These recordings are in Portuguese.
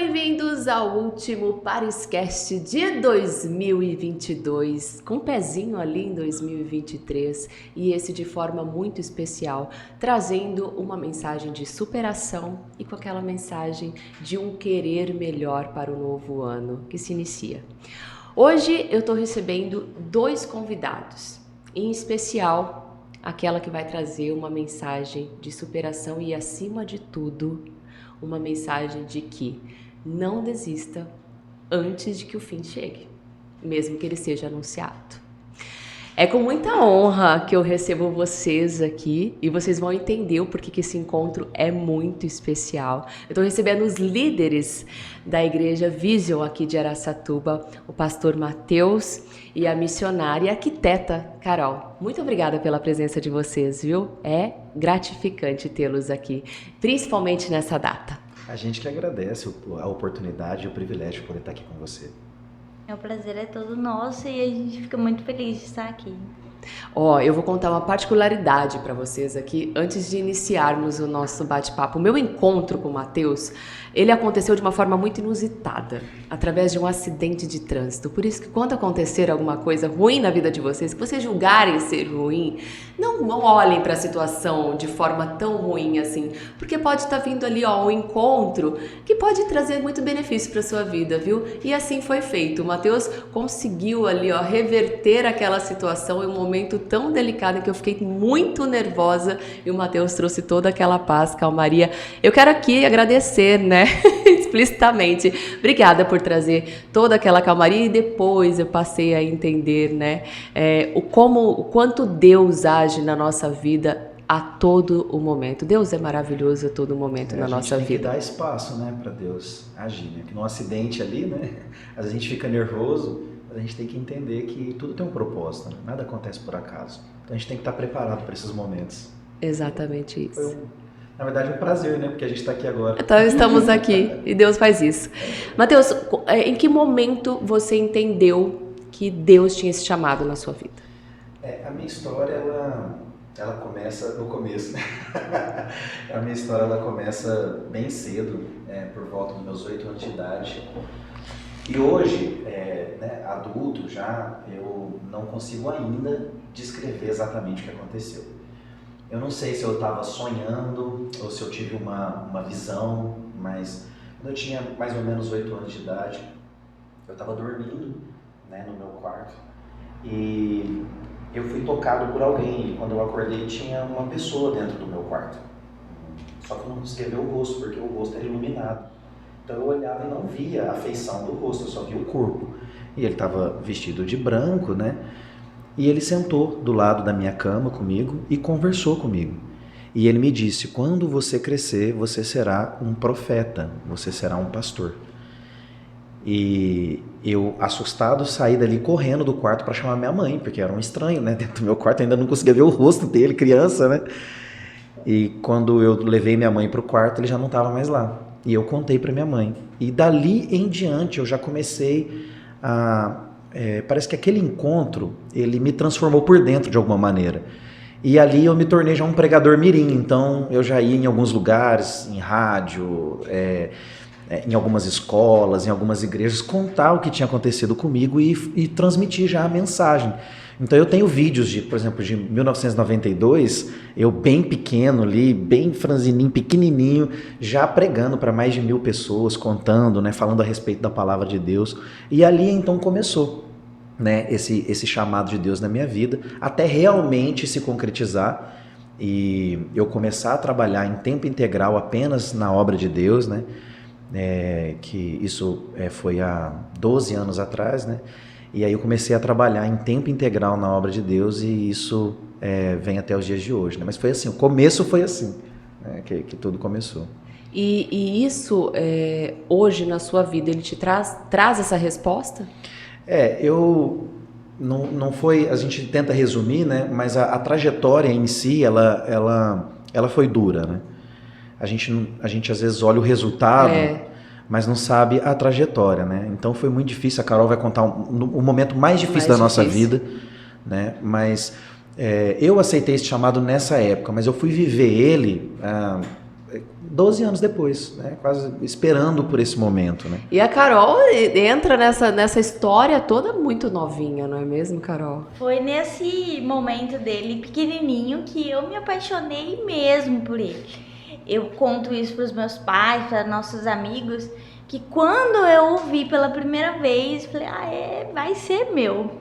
bem-vindos ao último Pariscast de 2022, com um pezinho ali em 2023, e esse de forma muito especial, trazendo uma mensagem de superação e com aquela mensagem de um querer melhor para o novo ano que se inicia. Hoje eu estou recebendo dois convidados, em especial aquela que vai trazer uma mensagem de superação e, acima de tudo, uma mensagem de que não desista antes de que o fim chegue, mesmo que ele seja anunciado. É com muita honra que eu recebo vocês aqui e vocês vão entender o porquê que esse encontro é muito especial. Eu estou recebendo os líderes da Igreja Vision aqui de Araçatuba, o pastor Matheus e a missionária e arquiteta Carol. Muito obrigada pela presença de vocês, viu? É gratificante tê-los aqui, principalmente nessa data. A gente que agradece a oportunidade e o privilégio de poder estar aqui com você. O prazer é todo nosso e a gente fica muito feliz de estar aqui. Eu vou contar uma particularidade para vocês aqui antes de iniciarmos o nosso bate-papo. O meu encontro com o Matheus, ele aconteceu de uma forma muito inusitada, através de um acidente de trânsito. Por isso que quando acontecer alguma coisa ruim na vida de vocês, que vocês julgarem ser ruim, não olhem para a situação de forma tão ruim assim, porque pode estar vindo ali um encontro que pode trazer muito benefício para sua vida, viu? E assim foi feito. O Matheus conseguiu ali reverter aquela situação em um momento tão delicado em que eu fiquei muito nervosa e o Matheus trouxe toda aquela paz, calmaria. Eu quero aqui agradecer, né, explicitamente. Obrigada por trazer toda aquela calmaria e depois eu passei a entender, né, o quanto Deus age na nossa vida a todo o momento. Deus é maravilhoso a todo momento na nossa vida. A gente tem que dar espaço, né, para Deus agir, né? Que num acidente ali, né, às vezes a gente fica nervoso, a gente tem que entender que tudo tem um propósito, né? Nada acontece por acaso. Então a gente tem que estar preparado para esses momentos. Exatamente isso. Foi, na verdade, um prazer, né? Porque a gente está aqui agora. Então estamos aqui e Deus faz isso. Matheus, em que momento você entendeu que Deus tinha esse chamado na sua vida? A minha história, ela começa no começo, né? A minha história, ela começa bem cedo, por volta dos meus 8 anos de idade. E hoje, né, adulto já, eu não consigo ainda descrever exatamente o que aconteceu. Eu não sei se eu estava sonhando ou se eu tive uma visão, mas quando eu tinha mais ou menos 8 anos de idade, eu estava dormindo, né, no meu quarto e eu fui tocado por alguém. E quando eu acordei tinha uma pessoa dentro do meu quarto. Só que eu não conseguia ver o rosto, porque o rosto era iluminado. Então eu olhava e não via a feição do rosto, eu só via o corpo. E ele estava vestido de branco, né? E ele sentou do lado da minha cama comigo e conversou comigo. E ele me disse: quando você crescer, você será um profeta, você será um pastor. E eu, assustado, saí dali correndo do quarto para chamar minha mãe, porque era um estranho, né? Dentro do meu quarto, eu ainda não conseguia ver o rosto dele, criança, né? E quando eu levei minha mãe para o quarto, ele já não estava mais lá. E eu contei para minha mãe. E dali em diante eu já comecei a... parece que aquele encontro, ele me transformou por dentro de alguma maneira. E ali eu me tornei já um pregador mirim. Então eu já ia em alguns lugares, em rádio, em algumas escolas, em algumas igrejas, contar o que tinha acontecido comigo e transmitir já a mensagem. Então eu tenho vídeos, por exemplo, de 1992, eu bem pequeno ali, bem franzininho, pequenininho, já pregando para mais de 1.000 pessoas, contando, né, falando a respeito da palavra de Deus. E ali então começou, né, esse chamado de Deus na minha vida, até realmente se concretizar e eu começar a trabalhar em tempo integral apenas na obra de Deus, né, que isso foi há 12 anos atrás, né. E aí eu comecei a trabalhar em tempo integral na obra de Deus e isso vem até os dias de hoje, né? Mas foi assim, o começo foi assim, né? que tudo começou. E isso, hoje na sua vida, ele te traz essa resposta? Não foi, a gente tenta resumir, né? Mas a trajetória em si, ela foi dura, né? A gente às vezes olha o resultado, mas não sabe a trajetória, né? Então foi muito difícil. A Carol vai contar o momento mais difícil da nossa vida, né? Mas eu aceitei esse chamado nessa época, mas eu fui viver ele 12 anos depois, né? Quase esperando por esse momento, né? E a Carol entra nessa história toda muito novinha, não é mesmo, Carol? Foi nesse momento dele, pequenininho, que eu me apaixonei mesmo por ele. Eu conto isso para os meus pais, para nossos amigos, que quando eu ouvi pela primeira vez, falei, vai ser meu.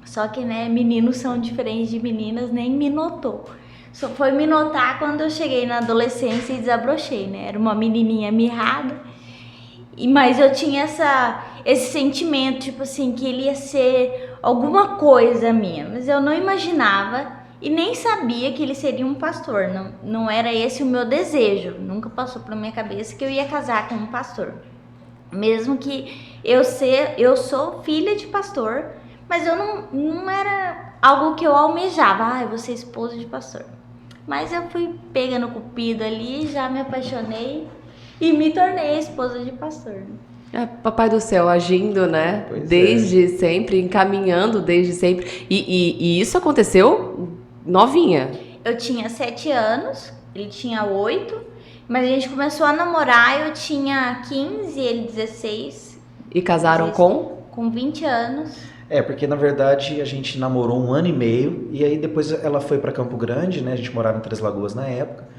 Só que, né, meninos são diferentes de meninas, nem me notou. Só foi me notar quando eu cheguei na adolescência e desabrochei, né? Era uma menininha mirrada, mas eu tinha esse sentimento, tipo assim, que ele ia ser alguma coisa minha. Mas eu não imaginava e nem sabia que ele seria um pastor. Não era esse o meu desejo. Nunca passou pela minha cabeça que eu ia casar com um pastor. Mesmo que eu sou filha de pastor, mas eu não era algo que eu almejava. Eu vou ser esposa de pastor. Mas eu fui pegando o cupido ali, já me apaixonei e me tornei esposa de pastor. Papai do céu agindo, né? Pois desde sempre, encaminhando desde sempre. E isso aconteceu novinha. Eu tinha 7 anos, ele tinha 8, mas a gente começou a namorar, eu tinha 15, ele 16. E casaram Com 20 anos. Porque na verdade a gente namorou 1 ano e meio e aí depois ela foi para Campo Grande, né? A gente morava em Três Lagoas na época,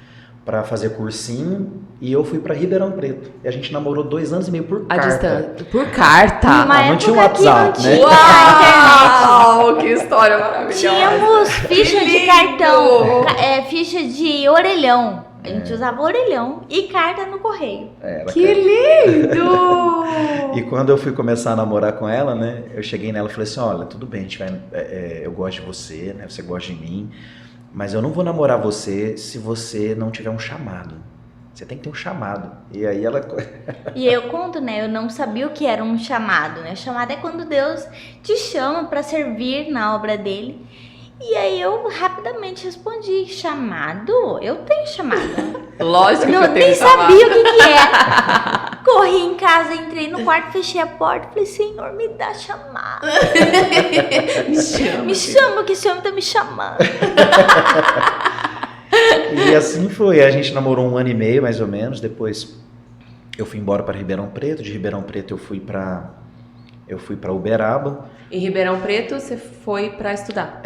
para fazer cursinho, e eu fui para Ribeirão Preto. E a gente namorou 2 anos e meio por carta. Distância. Por carta? Não tinha WhatsApp, né? Uau, que história maravilhosa. Tínhamos ficha de cartão, ficha de orelhão. A gente usava orelhão e carta no correio. Que lindo! E quando eu fui começar a namorar com ela, né? Eu cheguei nela e falei assim, olha, tudo bem, eu gosto de você, né? Você gosta de mim, mas eu não vou namorar você se você não tiver um chamado. Você tem que ter um chamado. E aí ela... E eu conto, né? Eu não sabia o que era um chamado, né? Chamado é quando Deus te chama para servir na obra dele. E aí eu rapidamente respondi, chamado? Eu tenho chamado. Lógico que eu tenho nem chamado. sabia o que era. Corri em casa, entrei no quarto, fechei a porta, falei, Senhor, me dá chamado. Me chama, que esse homem tá me chamando. E assim foi, a gente namorou 1 ano e meio, mais ou menos, depois eu fui embora para Ribeirão Preto, de Ribeirão Preto eu fui para Uberaba. Em Ribeirão Preto você foi para estudar?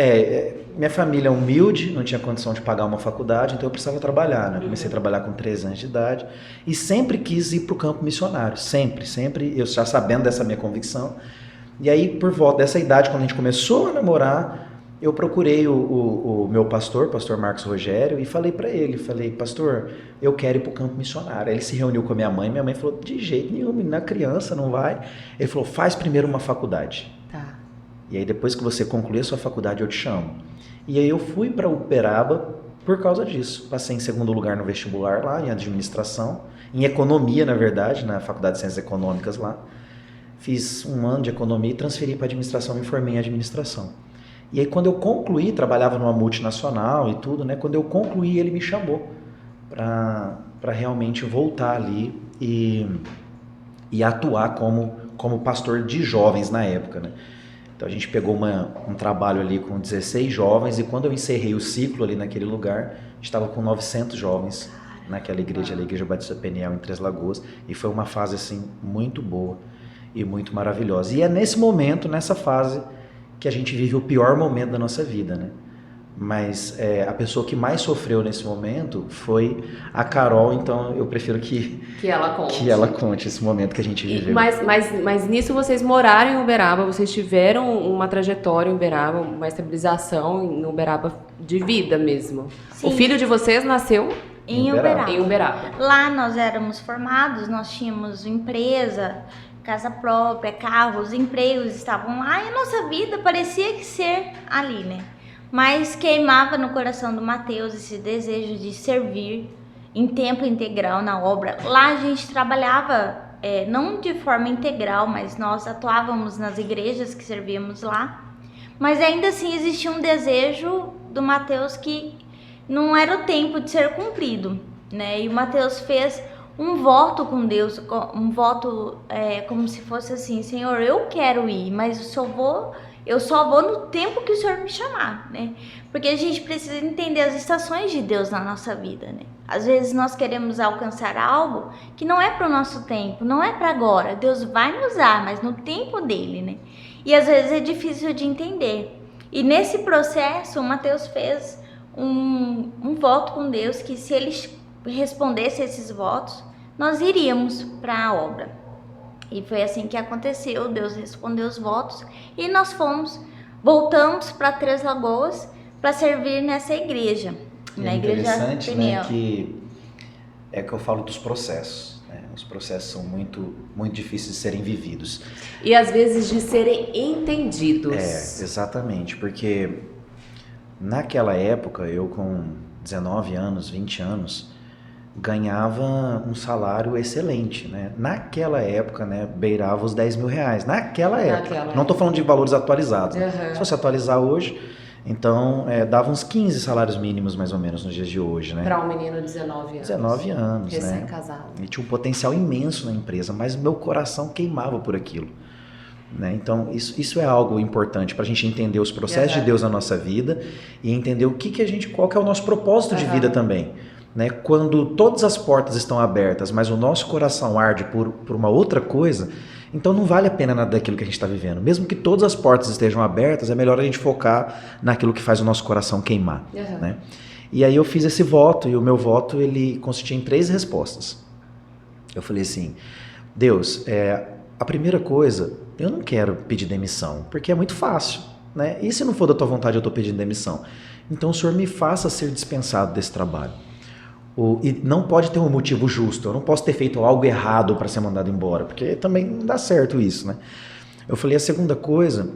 Minha família é humilde, não tinha condição de pagar uma faculdade, então eu precisava trabalhar, né? Comecei a trabalhar com 13 anos de idade e sempre quis ir para o campo missionário, sempre, eu já sabendo dessa minha convicção. E aí, por volta dessa idade, quando a gente começou a namorar, eu procurei o meu pastor Marcos Rogério, e falei para ele, pastor, eu quero ir para o campo missionário. Aí ele se reuniu com a minha mãe falou, de jeito nenhum, menina criança, não vai. Ele falou, faz primeiro uma faculdade. Tá. E aí depois que você concluir a sua faculdade, eu te chamo. E aí eu fui para Uberaba por causa disso. Passei em 2º lugar no vestibular lá, em administração, em economia, na verdade, na Faculdade de Ciências Econômicas lá. Fiz 1 ano de economia e transferi para administração, me formei em administração. E aí quando eu concluí, trabalhava numa multinacional e tudo, né? Quando eu concluí, ele me chamou para realmente voltar ali e atuar como pastor de jovens na época, né? Então a gente pegou um trabalho ali com 16 jovens, e quando eu encerrei o ciclo ali naquele lugar, a gente estava com 900 jovens naquela igreja, a Igreja Batista Peniel em Três Lagoas, e foi uma fase assim muito boa e muito maravilhosa. E é nesse momento, nessa fase, que a gente vive o pior momento da nossa vida, né? Mas a pessoa que mais sofreu nesse momento foi a Carol, então eu prefiro que ela conte esse momento que a gente viveu. Mas nisso vocês moraram em Uberaba, vocês tiveram uma trajetória em Uberaba, uma estabilização em Uberaba de vida mesmo. Sim. O filho de vocês nasceu em Uberaba. Em Uberaba. Lá nós éramos formados, nós tínhamos empresa, casa própria, carros, empregos estavam lá, e a nossa vida parecia que ser ali, né? Mas queimava no coração do Mateus esse desejo de servir em tempo integral na obra. Lá a gente trabalhava, não de forma integral, mas nós atuávamos nas igrejas que servíamos lá. Mas ainda assim existia um desejo do Mateus que não era o tempo de ser cumprido, né? E o Mateus fez um voto com Deus, um voto como se fosse assim, Senhor, eu quero ir, mas eu só vou Eu só vou no tempo que o Senhor me chamar, né? Porque a gente precisa entender as estações de Deus na nossa vida, né? Às vezes nós queremos alcançar algo que não é para o nosso tempo, não é para agora. Deus vai nos usar, mas no tempo dele, né? E às vezes é difícil de entender. E nesse processo, o Mateus fez um voto com Deus que se ele respondesse esses votos, nós iríamos para a obra. E foi assim que aconteceu, Deus respondeu os votos e nós voltamos para Três Lagoas para servir nessa igreja. Na igreja interessante, Peniel. né, que é que eu falo dos processos, né? Os processos são muito, muito difíceis de serem vividos. E às vezes de serem entendidos. Exatamente, porque naquela época, eu com 19 anos, 20 anos, ganhava um salário excelente, né? Naquela época, né, beirava os 10 mil reais. Naquela época. Não estou falando de valores atualizados. Né? Se você atualizar hoje, então dava uns 15 salários mínimos, mais ou menos, nos dias de hoje, né? Para um menino de 19 anos. 19 anos, né? Recém-casado. E tinha um potencial imenso na empresa, mas meu coração queimava por aquilo. Né? Então, isso é algo importante para a gente entender os processos de Deus na nossa vida e entender qual que é o nosso propósito de vida também. Né? Quando todas as portas estão abertas, mas o nosso coração arde por uma outra coisa, então não vale a pena nada daquilo que a gente está vivendo. Mesmo que todas as portas estejam abertas, é melhor a gente focar naquilo que faz o nosso coração queimar. Né? E aí eu fiz esse voto, e o meu voto ele consistia em 3 respostas. Eu falei assim, Deus, a primeira coisa, eu não quero pedir demissão, porque é muito fácil. Né? E se não for da tua vontade, eu estou pedindo demissão. Então o Senhor me faça ser dispensado desse trabalho. E não pode ter um motivo justo, eu não posso ter feito algo errado para ser mandado embora, porque também não dá certo isso, né? Eu falei, a segunda coisa,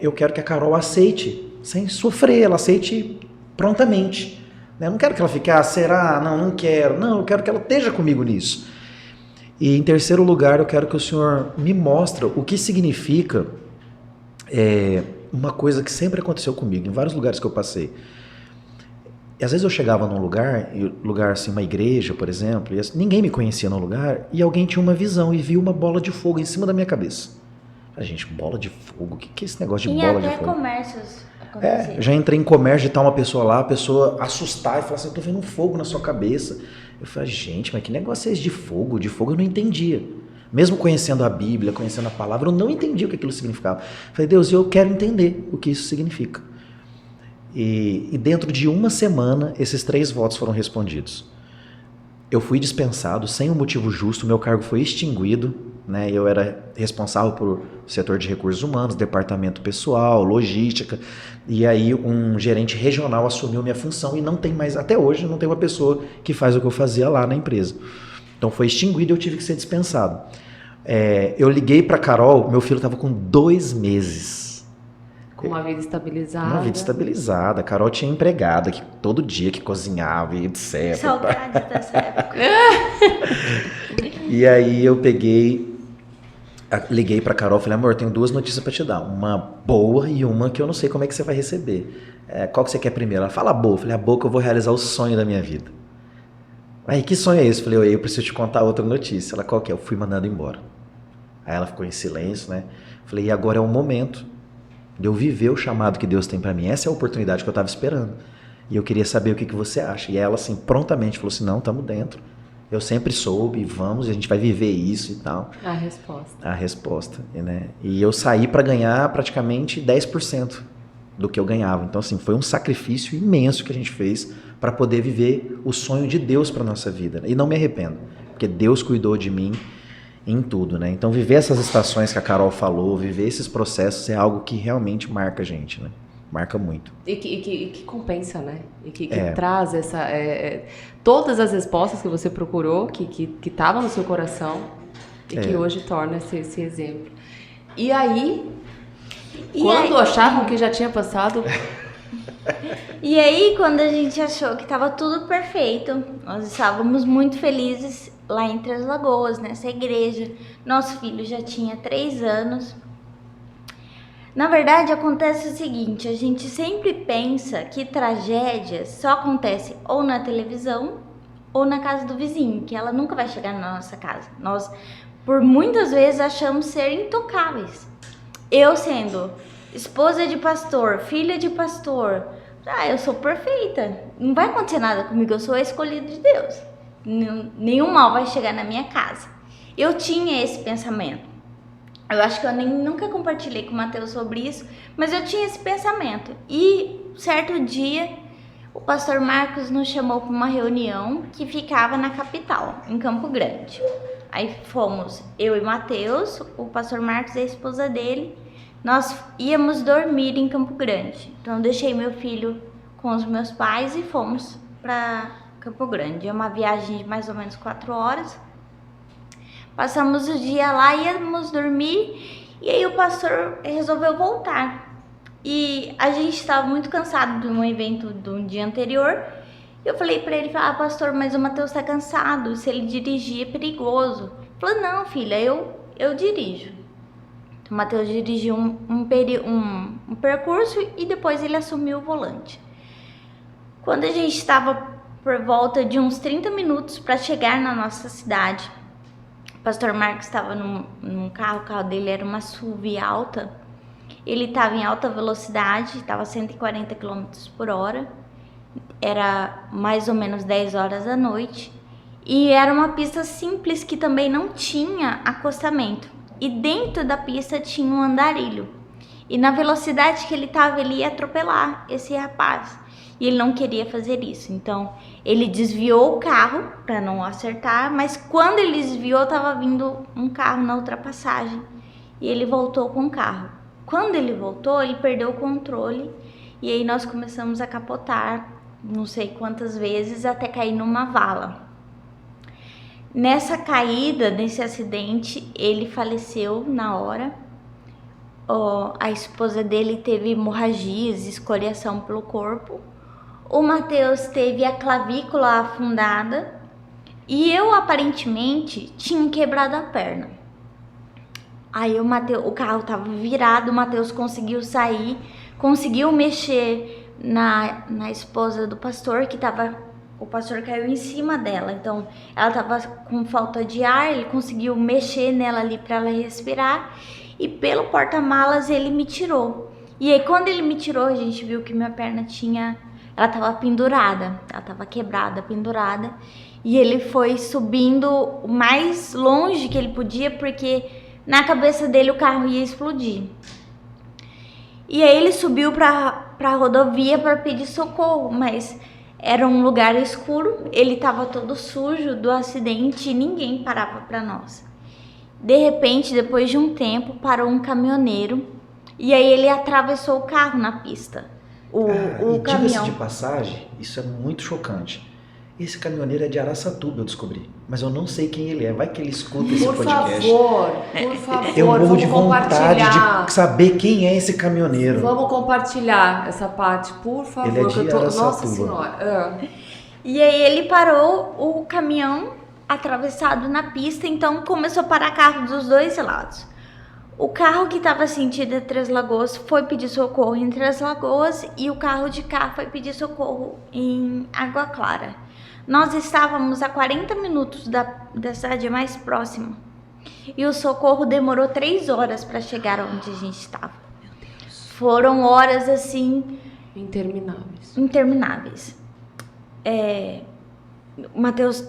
eu quero que a Carol aceite, sem sofrer, ela aceite prontamente. Né? Eu não quero que ela fique, será? Não quero. Não, eu quero que ela esteja comigo nisso. E em terceiro lugar, eu quero que o Senhor me mostre o que significa uma coisa que sempre aconteceu comigo, em vários lugares que eu passei. E às vezes eu chegava num lugar assim, uma igreja, por exemplo, e ninguém me conhecia no lugar, e alguém tinha uma visão e viu uma bola de fogo em cima da minha cabeça. A gente, bola de fogo? O que é esse negócio de bola de fogo? E até comércios aconteciam. Já entrei em comércio de estar uma pessoa lá, a pessoa assustar e falar assim, eu tô vendo um fogo na sua cabeça. Eu falei, gente, mas que negócio é esse de fogo? De fogo eu não entendia. Mesmo conhecendo a Bíblia, conhecendo a palavra, eu não entendia o que aquilo significava. Eu falei, Deus, eu quero entender o que isso significa. E dentro de uma semana, esses 3 votos foram respondidos. Eu fui dispensado sem um motivo justo, meu cargo foi extinguido, né? Eu era responsável por setor de recursos humanos, departamento pessoal, logística, e aí um gerente regional assumiu minha função e não tem mais, até hoje, não tem uma pessoa que faz o que eu fazia lá na empresa. Então foi extinguido e eu tive que ser dispensado. Eu liguei para Carol, meu filho estava com 2 meses. Com uma vida estabilizada. Uma vida estabilizada. A Carol tinha empregada que todo dia que cozinhava e etc. Saudade dessa época. E aí eu liguei pra Carol e falei, amor, tenho 2 notícias pra te dar. Uma boa e uma que eu não sei como é que você vai receber. Qual que você quer primeiro? Ela fala a boa. Eu falei, a boa que eu vou realizar o sonho da minha vida. Aí, que sonho é esse? Eu falei, eu preciso te contar outra notícia. Ela, qual que é? Eu fui mandado embora. Aí ela ficou em silêncio, né? Eu falei, e agora é o momento de eu viver o chamado que Deus tem pra mim. Essa é a oportunidade que eu tava esperando. E eu queria saber o que você acha. E ela, assim, prontamente falou assim, não, estamos dentro. Eu sempre soube, vamos, a gente vai viver isso e tal. A resposta. Né? E eu saí para ganhar praticamente 10% do que eu ganhava. Então, assim, foi um sacrifício imenso que a gente fez para poder viver o sonho de Deus para nossa vida. E não me arrependo, porque Deus cuidou de mim em tudo, né? Então, viver essas estações que a Carol falou, viver esses processos é algo que realmente marca a gente, né? Marca muito. E que compensa, né? E que traz todas as respostas que você procurou, que estavam no seu coração e que hoje torna esse exemplo. E aí, quando achavam que já tinha passado... E aí, quando a gente achou que estava tudo perfeito, nós estávamos muito felizes lá em Três Lagoas, nessa igreja. Nosso filho já tinha 3 anos. Na verdade, acontece o seguinte, a gente sempre pensa que tragédias só acontecem ou na televisão ou na casa do vizinho, que ela nunca vai chegar na nossa casa. Nós, por muitas vezes, achamos ser intocáveis. Eu sendo esposa de pastor, filha de pastor. Eu sou perfeita. Não vai acontecer nada comigo, eu sou a escolhida de Deus. Nenhum mal vai chegar na minha casa. Eu tinha esse pensamento. Eu acho que eu nunca compartilhei com o Mateus sobre isso, mas eu tinha esse pensamento. E certo dia, o pastor Marcos nos chamou para uma reunião que ficava na capital, em Campo Grande. Aí fomos eu e Mateus, o pastor Marcos e a esposa dele. Nós íamos dormir em Campo Grande. Então eu deixei meu filho com os meus pais e fomos para Campo Grande. É uma viagem de mais ou menos 4 horas. Passamos o dia lá, íamos dormir, e aí o pastor resolveu voltar. E a gente estava muito cansado de um evento do dia anterior. Eu falei para ele, pastor, mas o Mateus está cansado, se ele dirigir é perigoso. Ele falou, não, filha, eu dirijo. O Mateus dirigiu um percurso e depois ele assumiu o volante. Quando a gente estava por volta de uns 30 minutos para chegar na nossa cidade, o pastor Marcos estava num carro, o carro dele era uma SUV alta. Ele estava em alta velocidade, estava 140 km por hora. Era mais ou menos 10 horas da noite. E era uma pista simples que também não tinha acostamento. E dentro da pista tinha um andarilho. E na velocidade que ele estava, ele ia atropelar esse rapaz. E ele não queria fazer isso. Então, ele desviou o carro para não acertar. Mas quando ele desviou, estava vindo um carro na ultrapassagem. E ele voltou com o carro. Quando ele voltou, ele perdeu o controle. E aí nós começamos a capotar, não sei quantas vezes, até cair numa vala. Nessa caída, nesse acidente, ele faleceu na hora. A esposa dele teve hemorragias, escoriação pelo corpo. O Mateus teve a clavícula afundada. E eu, aparentemente, tinha quebrado a perna. Aí o carro estava virado, o Mateus conseguiu sair, conseguiu mexer na esposa do pastor, o pastor caiu em cima dela. Então, ela estava com falta de ar, ele conseguiu mexer nela ali para ela respirar. E pelo porta-malas ele me tirou. E aí quando ele me tirou, a gente viu que minha perna ela estava pendurada, ela estava quebrada, pendurada. E ele foi subindo o mais longe que ele podia, porque na cabeça dele o carro ia explodir. E aí ele subiu para a rodovia para pedir socorro, mas era um lugar escuro, ele estava todo sujo do acidente e ninguém parava para nós. De repente, depois de um tempo, parou um caminhoneiro e aí ele atravessou o carro na pista. O caminhão. Diga-se de passagem, isso é muito chocante. Esse caminhoneiro é de Araçatuba, eu descobri. Mas eu não sei quem ele é. Vai que ele escuta esse podcast. Por favor, eu morro vamos de vontade compartilhar. de saber quem é esse caminhoneiro. Vamos compartilhar essa parte, por favor. Ele é de Araçatuba. Nossa Senhora. E aí ele parou o caminhão atravessado na pista, então começou a parar carro dos dois lados. O carro que estava sentido em Três Lagoas foi pedir socorro em Três Lagoas e o carro de cá foi pedir socorro em Água Clara. Nós estávamos a 40 minutos da cidade mais próxima e o socorro demorou 3 horas para chegar onde a gente estava. Meu Deus. Foram horas assim intermináveis. O Mateus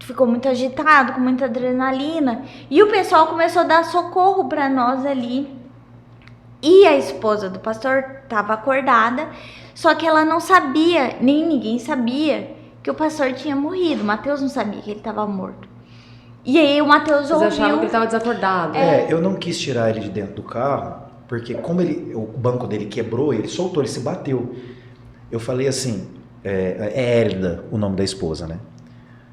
ficou muito agitado, com muita adrenalina, e o pessoal começou a dar socorro para nós ali. E a esposa do pastor estava acordada, só que ela não sabia, nem ninguém sabia que o pastor tinha morrido. O Mateus não sabia que ele estava morto. E aí o Mateus ouviu... Vocês achavam que ele estava desacordado. Eu não quis tirar ele de dentro do carro, porque como o banco dele quebrou, ele soltou, ele se bateu. Eu falei assim, é Hélida o nome da esposa, né?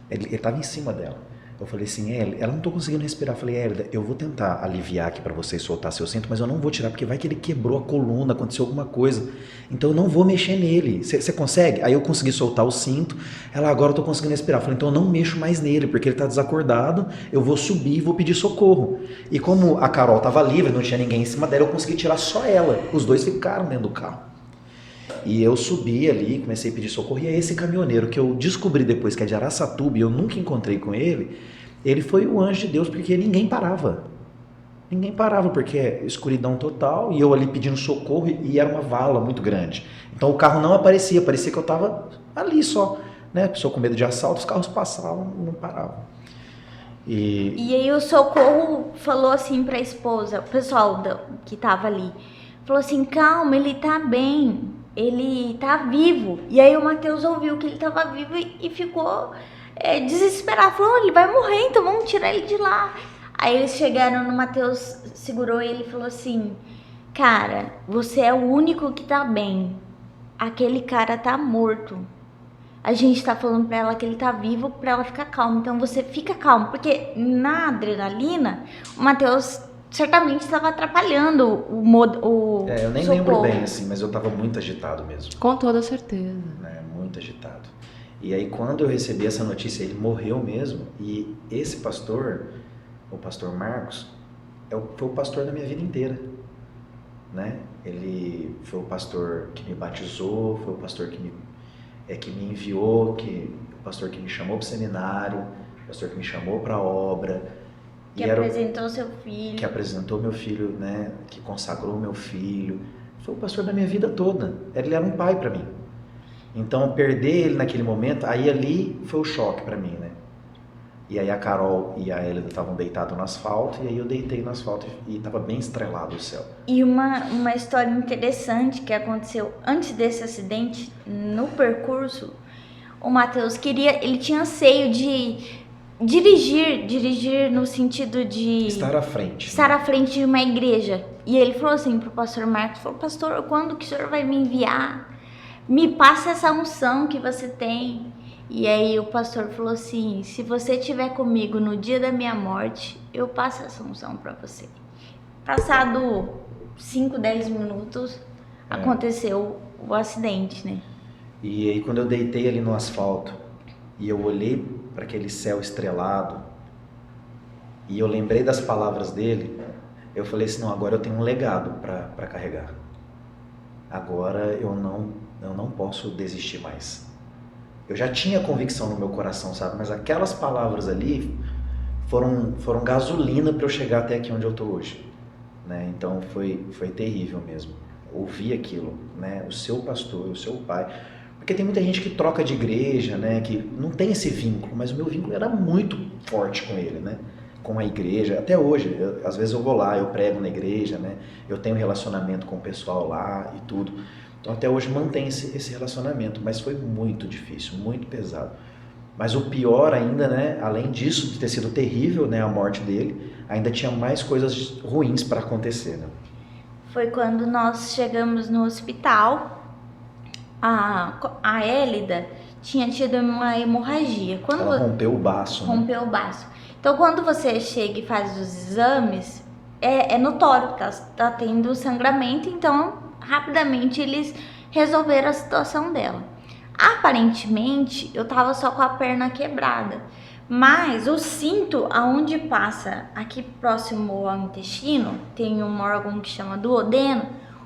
Ele estava em cima dela. Eu falei assim, ela não tô conseguindo respirar. Eu falei, Hélida, eu vou tentar aliviar aqui para você soltar seu cinto, mas eu não vou tirar, porque vai que ele quebrou a coluna, aconteceu alguma coisa. Então eu não vou mexer nele. Você consegue? Aí eu consegui soltar o cinto. Ela, agora eu tô conseguindo respirar. Eu falei, então eu não mexo mais nele, porque ele tá desacordado, eu vou subir e vou pedir socorro. E como a Carol tava livre, não tinha ninguém em cima dela, eu consegui tirar só ela. Os dois ficaram dentro do carro. E eu subi ali, comecei a pedir socorro, e é esse caminhoneiro que eu descobri depois que é de Araçatuba, e eu nunca encontrei com ele, ele foi o anjo de Deus, porque ninguém parava. Ninguém parava, porque é escuridão total, e eu ali pedindo socorro, e era uma vala muito grande. Então o carro não aparecia, parecia que eu estava ali só, né? A pessoa com medo de assalto, os carros passavam, não paravam. E aí o socorro falou assim pra esposa, o pessoal que tava ali, falou assim, calma, ele tá bem, ele tá vivo. E aí o Mateus ouviu que ele tava vivo e ficou desesperado, falou, ele vai morrer, então vamos tirar ele de lá. Aí eles chegaram no Mateus, segurou ele e falou assim, cara, você é o único que tá bem, aquele cara tá morto. A gente tá falando pra ela que ele tá vivo, pra ela ficar calma. Então você fica calmo, porque na adrenalina, o Mateus certamente estava atrapalhando o eu nem socorro. lembro bem, assim, mas eu tava muito agitado mesmo. Com toda certeza. Né? Muito agitado. E aí quando eu recebi essa notícia, ele morreu mesmo, e esse pastor, o pastor Marcos, foi o pastor da minha vida inteira. Né? Ele foi o pastor que me batizou, foi o pastor que me enviou, o pastor que me chamou para o seminário, o pastor que me chamou para a obra. Que apresentou seu filho. Que apresentou meu filho, né? Que consagrou meu filho. Foi o pastor da minha vida toda. Ele era um pai para mim. Então, perder ele naquele momento, aí ali foi o choque para mim, né? E aí a Carol e a Hélida estavam deitados no asfalto, e aí eu deitei no asfalto e estava bem estrelado o céu. E uma história interessante que aconteceu antes desse acidente, no percurso, o Mateus ele tinha anseio de dirigir no sentido de estar à frente. Estar à frente de uma igreja. E ele falou assim pro pastor Marcos, falou, pastor, quando que o senhor vai me enviar? Me passa essa unção que você tem. E aí o pastor falou assim, se você estiver comigo no dia da minha morte, eu passo essa unção para você. Passado 5, 10 minutos, aconteceu o acidente, né? E aí quando eu deitei ali no asfalto, e eu olhei para aquele céu estrelado, e eu lembrei das palavras dele, eu falei assim, não, agora eu tenho um legado para carregar. Agora eu não posso desistir mais. Eu já tinha convicção no meu coração, sabe? Mas aquelas palavras ali foram gasolina para eu chegar até aqui onde eu estou hoje. Né? Então foi terrível mesmo. Ouvir aquilo, né? O seu pastor, o seu pai. Porque tem muita gente que troca de igreja, né? Que não tem esse vínculo, mas o meu vínculo era muito forte com ele, né? Com a igreja. Até hoje, às vezes eu vou lá, eu prego na igreja, né? Eu tenho relacionamento com o pessoal lá e tudo. Então até hoje mantém esse relacionamento, mas foi muito difícil, muito pesado. Mas o pior ainda, né, além disso, de ter sido terrível, né, a morte dele, ainda tinha mais coisas ruins para acontecer, né? Foi quando nós chegamos no hospital, a Hélida tinha tido uma hemorragia. Ela rompeu o baço. Rompeu o baço. Então quando você chega e faz os exames, é notório, tá tendo sangramento, então rapidamente eles resolveram a situação dela. Aparentemente, eu tava só com a perna quebrada, mas o cinto, aonde passa aqui próximo ao intestino, tem um órgão que chama duodeno.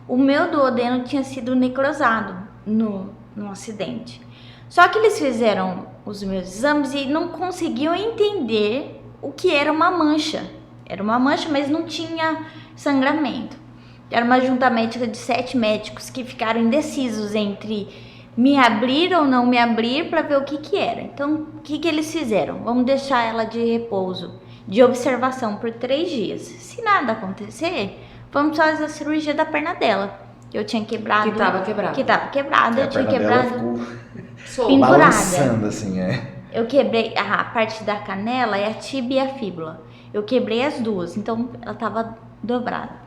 O meu duodeno tinha sido necrosado no acidente. Só que eles fizeram os meus exames e não conseguiam entender o que era uma mancha. Era uma mancha, mas não tinha sangramento. Era uma junta médica de 7 médicos que ficaram indecisos entre me abrir ou não me abrir para ver o que era. Então, o que eles fizeram? Vamos deixar ela de repouso, de observação por 3 dias. Se nada acontecer, vamos fazer a cirurgia da perna dela. Eu tinha quebrado. Que tava quebrada. Que tava quebrada, eu tinha quebrado. Pendurada. Balançando assim, Eu quebrei a parte da canela, é a tíbia e a fíbula. Eu quebrei as duas, então ela tava dobrada.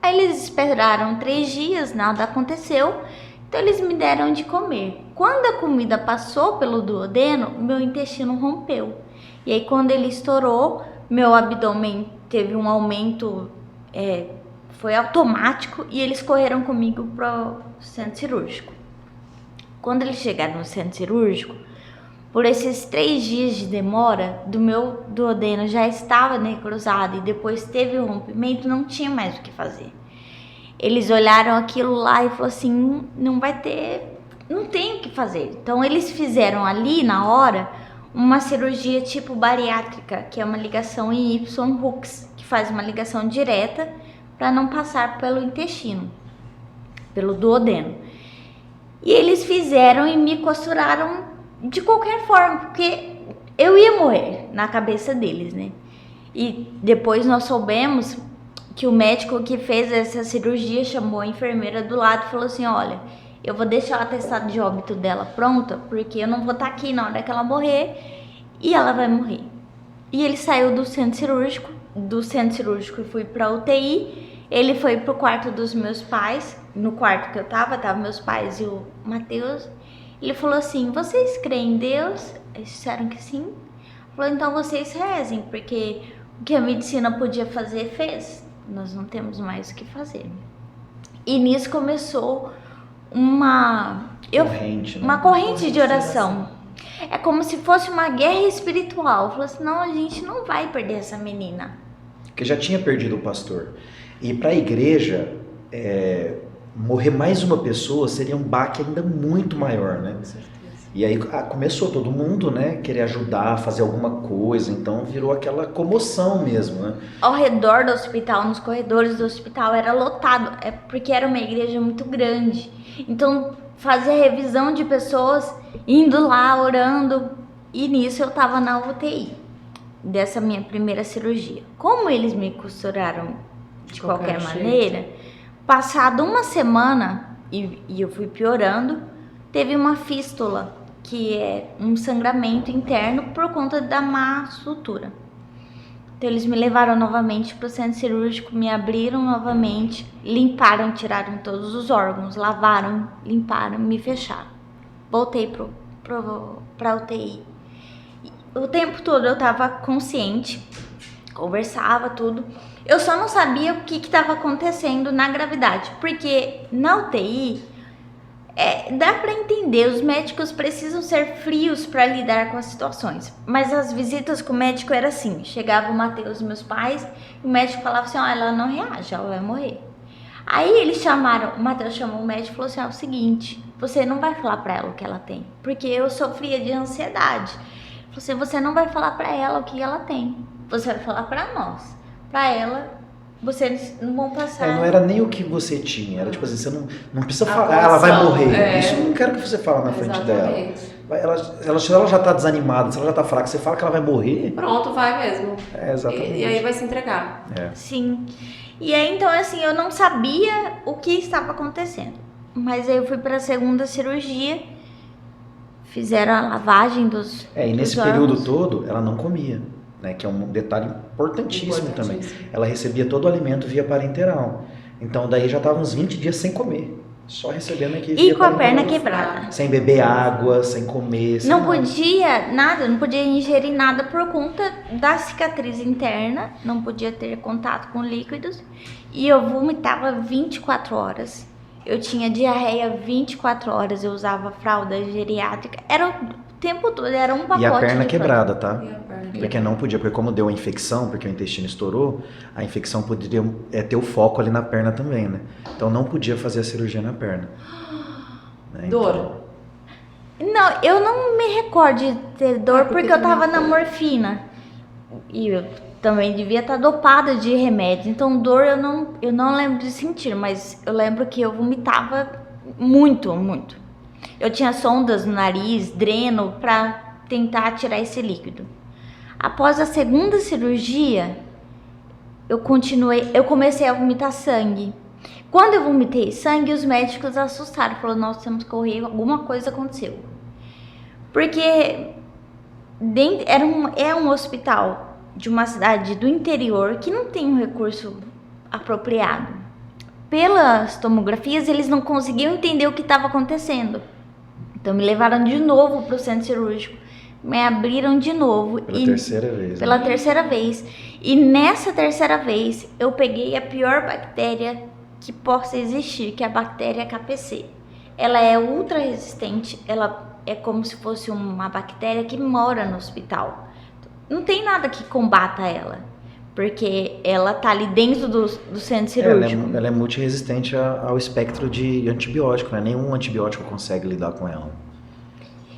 Aí eles esperaram 3 dias, nada aconteceu, então eles me deram de comer. Quando a comida passou pelo duodeno, meu intestino rompeu. E aí quando ele estourou, meu abdômen teve um aumento, foi automático, e eles correram comigo para o centro cirúrgico. Quando eles chegaram no centro cirúrgico, por esses 3 dias de demora, do meu duodeno já estava necrosado e depois teve o rompimento, não tinha mais o que fazer. Eles olharam aquilo lá e falaram assim, não tem o que fazer. Então eles fizeram ali na hora uma cirurgia tipo bariátrica, que é uma ligação em Y-Hooks, que faz uma ligação direta para não passar pelo intestino, pelo duodeno. E eles fizeram e me costuraram de qualquer forma, porque eu ia morrer na cabeça deles, né? E depois nós soubemos que o médico que fez essa cirurgia chamou a enfermeira do lado e falou assim: olha, eu vou deixar o atestado de óbito dela pronta, porque eu não vou estar aqui na hora que ela morrer e ela vai morrer. E ele saiu do centro cirúrgico e fui pra UTI. Ele foi pro quarto dos meus pais, no quarto que eu tava meus pais e o Matheus. Ele falou assim: vocês creem em Deus? Eles disseram que sim. Falou: então vocês rezem, porque o que a medicina podia fazer, fez. Nós não temos mais o que fazer. E nisso começou uma corrente de oração. É como se fosse uma guerra espiritual. Eu falei assim: não, a gente não vai perder essa menina. Porque já tinha perdido o pastor. E para a igreja, morrer mais uma pessoa seria um baque ainda muito maior, né? Com certeza. E aí começou todo mundo, né, querer ajudar, fazer alguma coisa, então virou aquela comoção mesmo, né? Ao redor do hospital, nos corredores do hospital, era lotado, porque era uma igreja muito grande. Então, fazia revisão de pessoas indo lá, orando, e nisso eu tava na UTI, dessa minha primeira cirurgia. Como eles me costuraram de qualquer maneira, passado uma semana, e eu fui piorando, teve uma fístula, que é um sangramento interno por conta da má sutura. Então eles me levaram novamente para o centro cirúrgico, me abriram novamente, limparam, tiraram todos os órgãos, lavaram, limparam, me fecharam. Voltei para UTI. O tempo todo eu estava consciente, conversava tudo. Eu só não sabia o que estava acontecendo na gravidade, porque na UTI dá para entender, os médicos precisam ser frios para lidar com as situações, mas as visitas com o médico era assim: chegava o Matheus e meus pais, e o médico falava assim: olha, ela não reage, ela vai morrer. Aí eles o Matheus chamou o médico e falou assim: é o seguinte, você não vai falar para ela o que ela tem, porque eu sofria de ansiedade. Você não vai falar para ela o que ela tem, você vai falar para nós, para ela. Vocês não vão passar. Não era nem o que você tinha, era tipo assim, você não precisa falar, ela vai morrer. Isso eu não quero que você fale na frente dela. Ela já tá desanimada, se ela já tá fraca, você fala que ela vai morrer. Pronto, vai mesmo. Exatamente. E aí vai se entregar. Sim. E aí então assim, eu não sabia o que estava acontecendo. Mas aí eu fui para a segunda cirurgia, fizeram a lavagem dos e nesse período todo, ela não comia. Né, que é um detalhe importantíssimo também. Ela recebia todo o alimento via parenteral. Então daí já estava uns 20 dias sem comer. Só recebendo aqui via e com a perna quebrada. Sem beber água, sem comer. Não podia nada, não podia ingerir nada por conta da cicatriz interna. Não podia ter contato com líquidos. E eu vomitava 24 horas. Eu tinha diarreia 24 horas. Eu usava fralda geriátrica. Era o tempo todo, era um pacote. E a perna quebrada, tá? Porque não podia, porque como deu a infecção, porque o intestino estourou, a infecção poderia ter o foco ali na perna também, né? Então não podia fazer a cirurgia na perna. Né? Dor? Não, eu não me recordo de ter dor porque eu tava na morfina. E eu também devia estar dopada de remédio. Então dor eu não lembro de sentir, mas eu lembro que eu vomitava muito, muito. Eu tinha sondas no nariz, dreno, pra tentar tirar esse líquido. Após a segunda cirurgia, eu comecei a vomitar sangue. Quando eu vomitei sangue, os médicos assustaram, falaram: nós temos que correr, alguma coisa aconteceu. Porque é um hospital de uma cidade do interior que não tem um recurso apropriado. Pelas tomografias, eles não conseguiam entender o que estava acontecendo. Então me levaram de novo para o centro cirúrgico. Me abriram de novo. Pela terceira vez. E nessa terceira vez, eu peguei a pior bactéria que possa existir, que é a bactéria KPC. Ela é ultra resistente, ela é como se fosse uma bactéria que mora no hospital. Não tem nada que combata ela, porque ela tá ali dentro do centro cirúrgico. Ela é multiresistente ao espectro de antibiótico, né? Nenhum antibiótico consegue lidar com ela.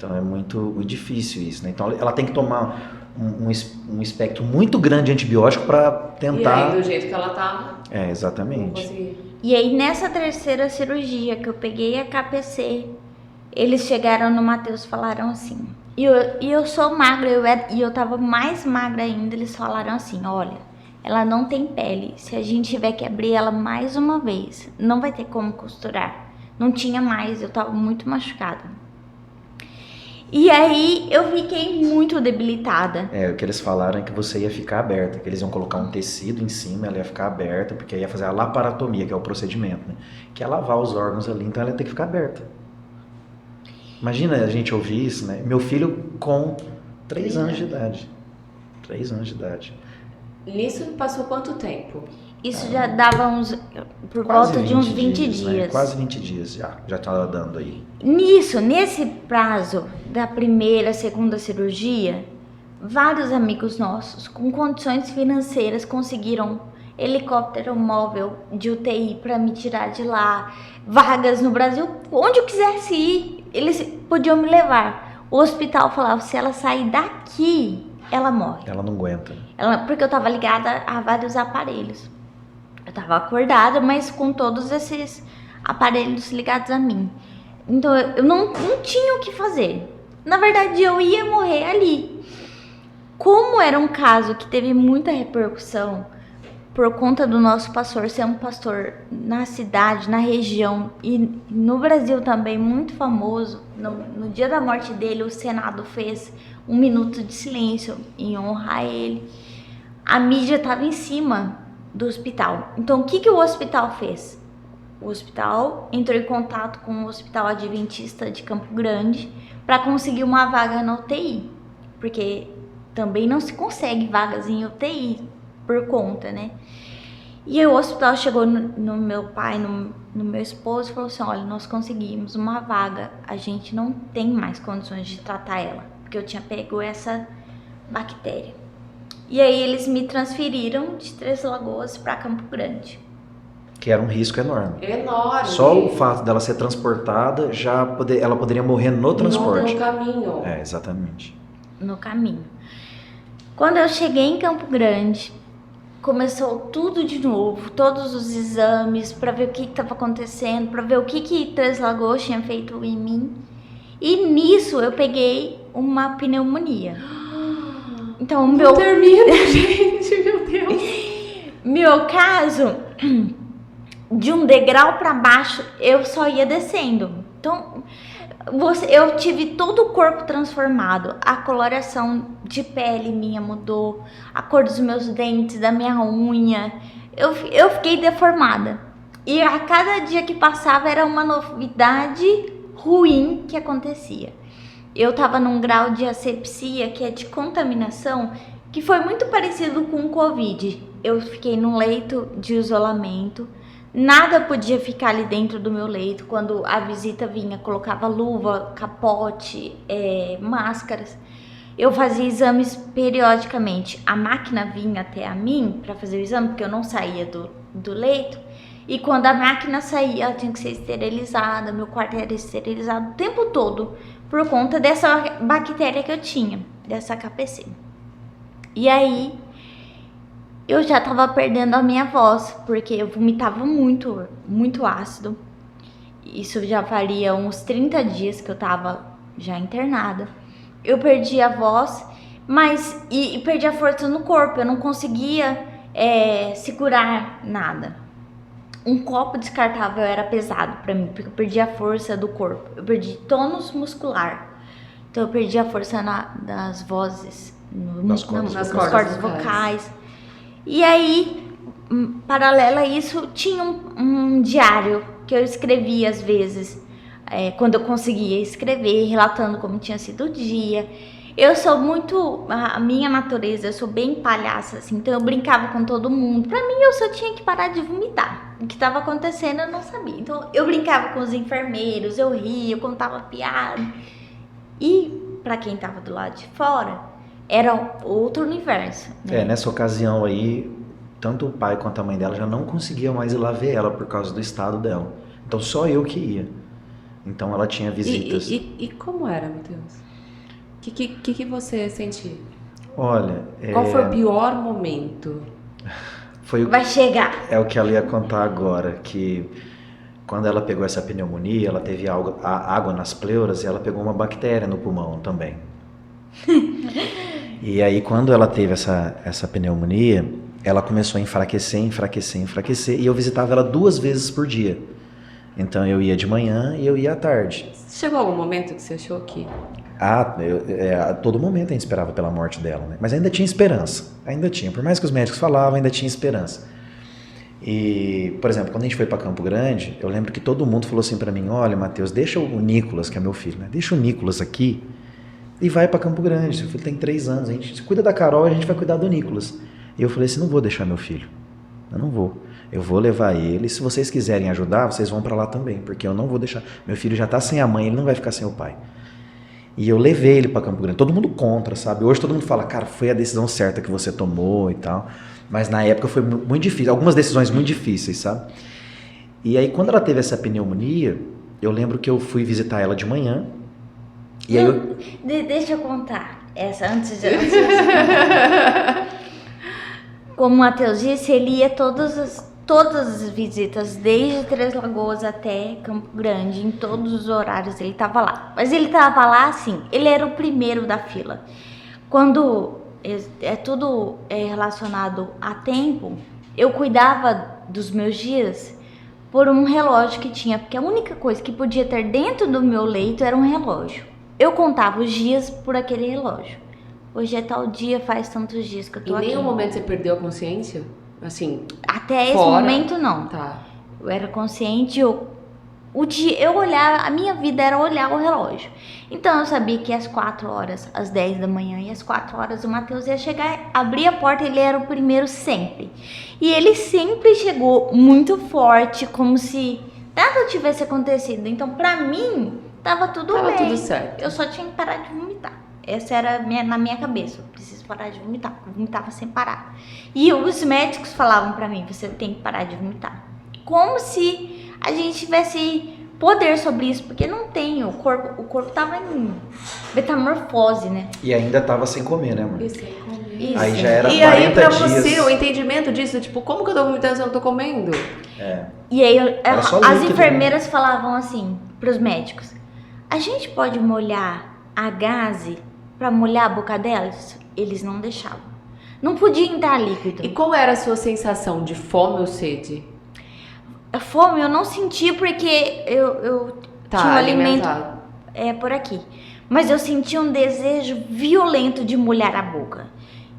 Então é muito difícil isso, né? Então ela tem que tomar um espectro muito grande de antibiótico para tentar... E aí, do jeito que ela tava, não exatamente. consegui. E aí, nessa terceira cirurgia que eu peguei a KPC, eles chegaram no Matheus e falaram assim... E eu sou magra, e eu tava mais magra ainda, eles falaram assim, olha, ela não tem pele, se a gente tiver que abrir ela mais uma vez, não vai ter como costurar. Não tinha mais, eu tava muito machucada. E aí eu fiquei muito debilitada. O que eles falaram é que você ia ficar aberta, que eles iam colocar um tecido em cima, ela ia ficar aberta, porque aí ia fazer a laparotomia, que é o procedimento, né? Que é lavar os órgãos ali, então ela ia ter que ficar aberta. Imagina a gente ouvir isso, né? Meu filho com 3 anos de idade. 3 anos de idade. Nisso passou quanto tempo? Isso já dava por volta de uns 20 dias. Né? Quase 20 dias já estava dando aí. Nesse prazo da primeira, segunda cirurgia, vários amigos nossos com condições financeiras conseguiram helicóptero móvel de UTI para me tirar de lá, vagas no Brasil, onde eu quisesse ir, eles podiam me levar. O hospital falava, se ela sair daqui, ela morre. Ela não aguenta. Porque eu estava ligada a vários aparelhos. Eu estava acordada, mas com todos esses aparelhos ligados a mim. Então eu não tinha o que fazer. Na verdade, eu ia morrer ali. Como era um caso que teve muita repercussão por conta do nosso pastor ser um pastor na cidade, na região e no Brasil também muito famoso, no dia da morte dele o Senado fez 1 minuto de silêncio em honra a ele. A mídia estava em cima do hospital. Então o que o hospital fez? O hospital entrou em contato com o Hospital Adventista de Campo Grande para conseguir uma vaga na UTI, porque também não se consegue vagas em UTI por conta, né? E o hospital chegou no meu pai, no meu esposo e falou assim, olha, nós conseguimos uma vaga, a gente não tem mais condições de tratar ela, porque eu tinha pego essa bactéria. E aí eles me transferiram de Três Lagoas para Campo Grande. Que era um risco enorme. Enorme. Só o fato dela ser transportada, ela poderia morrer no transporte. No caminho. Exatamente. No caminho. Quando eu cheguei em Campo Grande, começou tudo de novo, todos os exames, para ver o que estava acontecendo, para ver o que Três Lagoas tinha feito em mim. E nisso eu peguei uma pneumonia. Então, Não termina, gente, meu Deus. Meu caso, de um degrau para baixo, eu só ia descendo. Então, eu tive todo o corpo transformado. A coloração de pele minha mudou, a cor dos meus dentes, da minha unha. Eu fiquei deformada. E a cada dia que passava era uma novidade ruim que acontecia. Eu estava num grau de asepsia, que é de contaminação, que foi muito parecido com o Covid. Eu fiquei num leito de isolamento, nada podia ficar ali dentro do meu leito. Quando a visita vinha, colocava luva, capote, máscaras. Eu fazia exames periodicamente. A máquina vinha até a mim para fazer o exame, porque eu não saía do leito. E quando a máquina saía, ela tinha que ser esterilizada, meu quarto era esterilizado o tempo todo, por conta dessa bactéria que eu tinha, dessa KPC. E aí, eu já tava perdendo a minha voz, porque eu vomitava muito, muito ácido. Isso já faria uns 30 dias que eu tava já internada. Eu perdi a voz, mas e perdi a força no corpo, eu não conseguia segurar nada. Um copo descartável era pesado pra mim, porque eu perdi a força do corpo. Eu perdi tônus muscular. Então eu perdi a força das vozes, nas cordas vocais. E aí, paralelo a isso, tinha um diário que eu escrevia às vezes, quando eu conseguia escrever, relatando como tinha sido o dia. Eu sou muito, a minha natureza, eu sou bem palhaça, assim, então eu brincava com todo mundo. Pra mim, eu só tinha que parar de vomitar. O que estava acontecendo, eu não sabia. Então, eu brincava com os enfermeiros, eu ria, eu contava piada. E, pra quem tava do lado de fora, era outro universo. Né? Nessa ocasião aí, tanto o pai quanto a mãe dela já não conseguiam mais ir lá ver ela por causa do estado dela. Então, só eu que ia. Então ela tinha visitas. E como era, Matheus? O que você sentia? Olha, Qual foi o pior momento? Vai chegar. É o que ela ia contar agora, que quando ela pegou essa pneumonia, ela teve água nas pleuras e ela pegou uma bactéria no pulmão também. E aí quando ela teve essa pneumonia, ela começou a enfraquecer, e eu visitava ela 2 vezes por dia. Então eu ia de manhã e eu ia à tarde. Chegou algum momento que você achou que... A todo momento a gente esperava pela morte dela, né? Mas ainda tinha esperança, ainda tinha. Por mais que os médicos falavam, ainda tinha esperança. E, por exemplo, quando a gente foi para Campo Grande, eu lembro que todo mundo falou assim para mim, olha, Matheus, deixa o Nicolas, que é meu filho, né? Deixa o Nicolas aqui e vai para Campo Grande. Seu filho tem 3 anos, a gente cuida da Carol, a gente vai cuidar do Nicolas. E eu falei assim, não vou deixar meu filho, eu não vou. Eu vou levar ele, se vocês quiserem ajudar, vocês vão para lá também, porque eu não vou deixar. Meu filho já tá sem a mãe, ele não vai ficar sem o pai. E eu levei ele para Campo Grande, todo mundo contra, sabe? Hoje todo mundo fala, cara, foi a decisão certa que você tomou e tal. Mas na época foi muito difícil, algumas decisões muito difíceis, sabe? E aí quando ela teve essa pneumonia, eu lembro que eu fui visitar ela de manhã. E aí Deixa eu contar essa antes de... Como o Matheus disse, ele ia todas as visitas, desde Três Lagoas até Campo Grande, em todos os horários ele estava lá. Mas ele estava lá assim, ele era o primeiro da fila. Quando tudo relacionado a tempo, eu cuidava dos meus dias por um relógio que tinha, porque a única coisa que podia ter dentro do meu leito era um relógio. Eu contava os dias por aquele relógio. Hoje é tal dia, faz tantos dias que eu tô aqui. Em nenhum momento você perdeu a consciência? Assim, até esse fora... momento não. Tá. Eu era consciente, eu olhava, a minha vida era olhar o relógio. Então eu sabia que às 4 horas, às 10 da manhã e às 4 horas o Matheus ia chegar, abrir a porta, ele era o primeiro sempre. E ele sempre chegou muito forte, como se nada tivesse acontecido. Então pra mim, tava tudo bem. Tudo certo. Eu só tinha que parar de vomitar. Essa era na minha cabeça, eu preciso parar de vomitar. Eu vomitava sem parar. E os médicos falavam pra mim, você tem que parar de vomitar. Como se a gente tivesse poder sobre isso, porque não tem, o corpo tava em metamorfose, né? E ainda tava sem comer, né, amor? Isso, sem comer. Isso. Aí já era 40 E aí pra dias. você, o entendimento disso, tipo, como que eu tô vomitando se eu não tô comendo? E aí só as líquido, enfermeiras falavam assim pros médicos, a gente pode molhar a gaze pra molhar a boca delas? Eles não deixavam. Não podia entrar líquido. E qual era a sua sensação de fome ou sede? A fome eu não sentia porque eu tinha um alimento por aqui. Mas eu sentia um desejo violento de molhar a boca.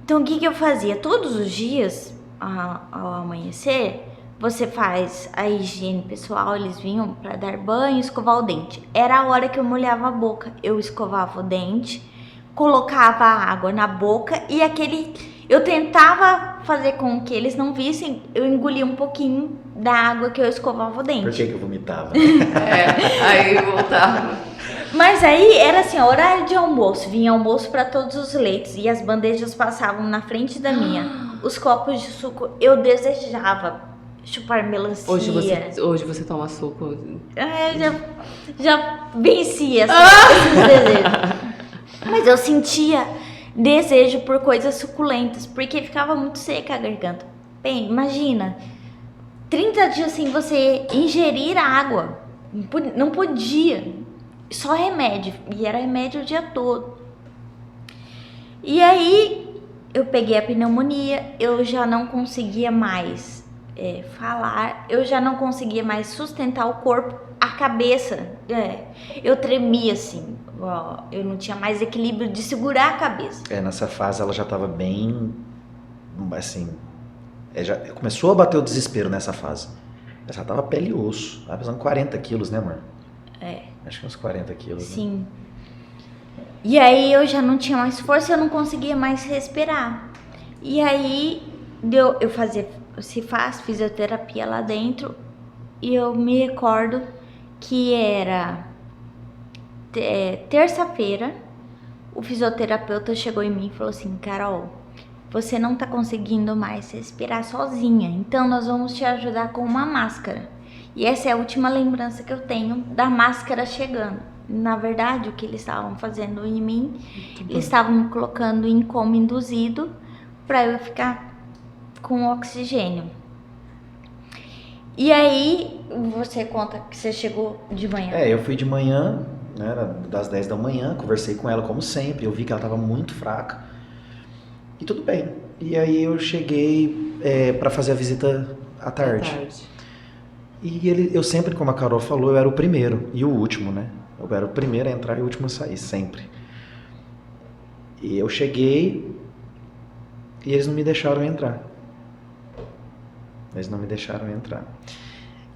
Então o que eu fazia? Todos os dias, ao amanhecer, você faz a higiene pessoal, eles vinham para dar banho e escovar o dente. Era a hora que eu molhava a boca. Eu escovava o dente, colocava a água na boca e eu tentava fazer com que eles não vissem, eu engolia um pouquinho da água que eu escovava o dente. Por que eu vomitava? Aí voltava. Mas aí era assim, horário de almoço, vinha almoço para todos os leitos e as bandejas passavam na frente da minha. Os copos de suco, eu desejava chupar melancia. Hoje você toma suco. Já venci esses desejos. Mas eu sentia desejo por coisas suculentas, porque ficava muito seca a garganta. Bem, imagina, 30 dias sem você ingerir água, não podia, só remédio, e era remédio o dia todo. E aí eu peguei a pneumonia, eu já não conseguia mais falar, eu já não conseguia mais sustentar o corpo, a cabeça, eu tremia assim. Eu não tinha mais equilíbrio de segurar a cabeça. Nessa fase ela já tava bem, assim, já começou a bater o desespero nessa fase. Ela já tava pele e osso, tava pesando 40 quilos, né, amor? Acho que uns 40 quilos. Sim. Né? E aí eu já não tinha mais força, eu não conseguia mais respirar. E aí eu faz fisioterapia lá dentro e eu me recordo que era terça-feira, o fisioterapeuta chegou em mim e falou assim, Carol, você não tá conseguindo mais respirar sozinha, então nós vamos te ajudar com uma máscara. E essa é a última lembrança que eu tenho da máscara chegando. Na verdade, o que eles estavam fazendo em mim, eles estavam me colocando em coma induzido para eu ficar com oxigênio. E aí, você conta que você chegou de manhã. Eu fui de manhã, né, era das 10 da manhã, conversei com ela como sempre, eu vi que ela estava muito fraca. E tudo bem. E aí eu cheguei para fazer a visita à tarde. E eu sempre, como a Carol falou, eu era o primeiro e o último, né? Eu era o primeiro a entrar e o último a sair, sempre. E eu cheguei e eles não me deixaram entrar.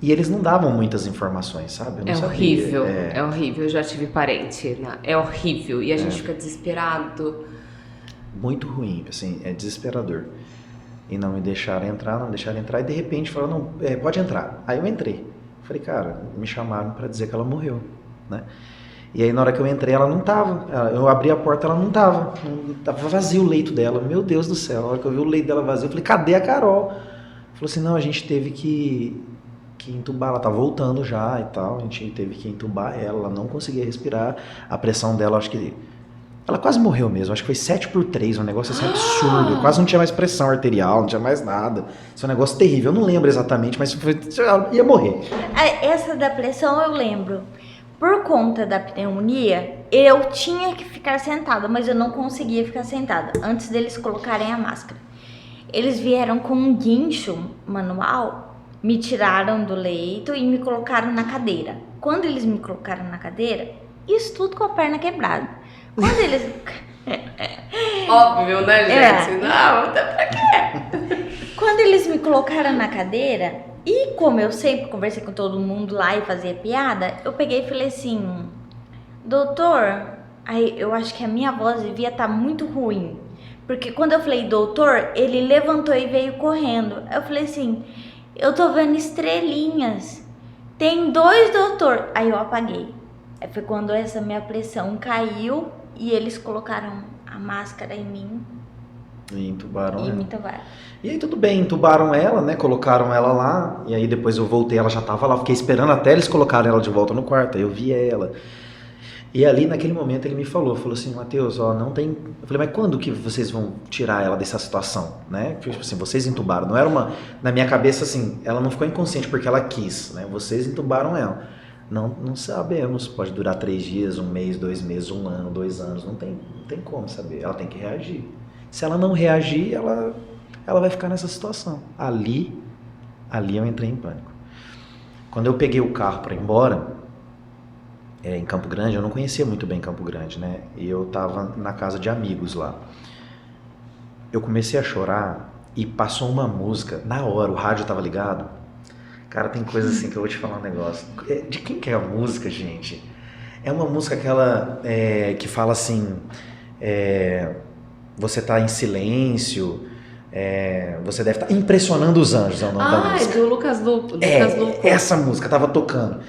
E eles não davam muitas informações, sabe? Eu não sabia. Horrível, é horrível. Eu já tive parente, né? É horrível. E a gente fica desesperado. Muito ruim, assim, é desesperador. E não me deixaram entrar, e de repente falaram, não, pode entrar. Aí eu entrei. Falei, cara, me chamaram pra dizer que ela morreu, né? E aí na hora que eu entrei, ela não tava. Eu abri a porta, ela não tava. Tava vazio o leito dela. Meu Deus do céu, na hora que eu vi o leito dela vazio, eu falei, cadê a Carol? Falou assim, não, a gente teve que entubar, ela tá voltando já e tal, a gente teve que entubar ela não conseguia respirar, a pressão dela, acho que ela quase morreu mesmo, acho que foi 7/3, um negócio assim absurdo, quase não tinha mais pressão arterial, não tinha mais nada, isso é um negócio terrível, eu não lembro exatamente, mas ela ia morrer. Essa da pressão eu lembro, por conta da pneumonia, eu tinha que ficar sentada, mas eu não conseguia ficar sentada, antes deles colocarem a máscara. Eles vieram com um guincho manual, me tiraram do leito e me colocaram na cadeira. Quando eles me colocaram na cadeira, isso tudo com a perna quebrada. Quando eles... Óbvio, né, gente? Não, até pra quê? Quando eles me colocaram na cadeira, e como eu sempre conversei com todo mundo lá e fazia piada, eu peguei e falei assim, doutor, aí eu acho que a minha voz devia estar muito ruim. Porque quando eu falei doutor, ele levantou e veio correndo. Eu falei assim, eu tô vendo estrelinhas. Tem 2 doutor. Aí eu apaguei. Aí foi quando essa minha pressão caiu e eles colocaram a máscara em mim. E entubaram E ela. me entubaram. E aí tudo bem, entubaram ela, né? Colocaram ela lá. E aí depois eu voltei, ela já tava lá. Fiquei esperando até eles colocarem ela de volta no quarto. Aí eu vi ela. E ali naquele momento ele me falou assim, Matheus, ó, não tem... Eu falei, mas quando que vocês vão tirar ela dessa situação, né? Tipo assim, vocês entubaram, não era uma... Na minha cabeça, assim, ela não ficou inconsciente porque ela quis, né? Vocês entubaram ela. Não sabemos, pode durar 3 dias, 1 mês, 2 meses, 1 ano, 2 anos, não tem como saber, ela tem que reagir. Se ela não reagir, ela vai ficar nessa situação. Ali eu entrei em pânico. Quando eu peguei o carro para ir embora... em Campo Grande, eu não conhecia muito bem Campo Grande, né? E eu tava na casa de amigos lá. Eu comecei a chorar e passou uma música, na hora, o rádio tava ligado. Cara, tem coisa assim que eu vou te falar um negócio. De quem que é a música, gente? É uma música aquela que fala assim, você tá em silêncio, você deve estar impressionando os anjos, é o nome da música. Do Lucas Luco. Essa música tava tocando.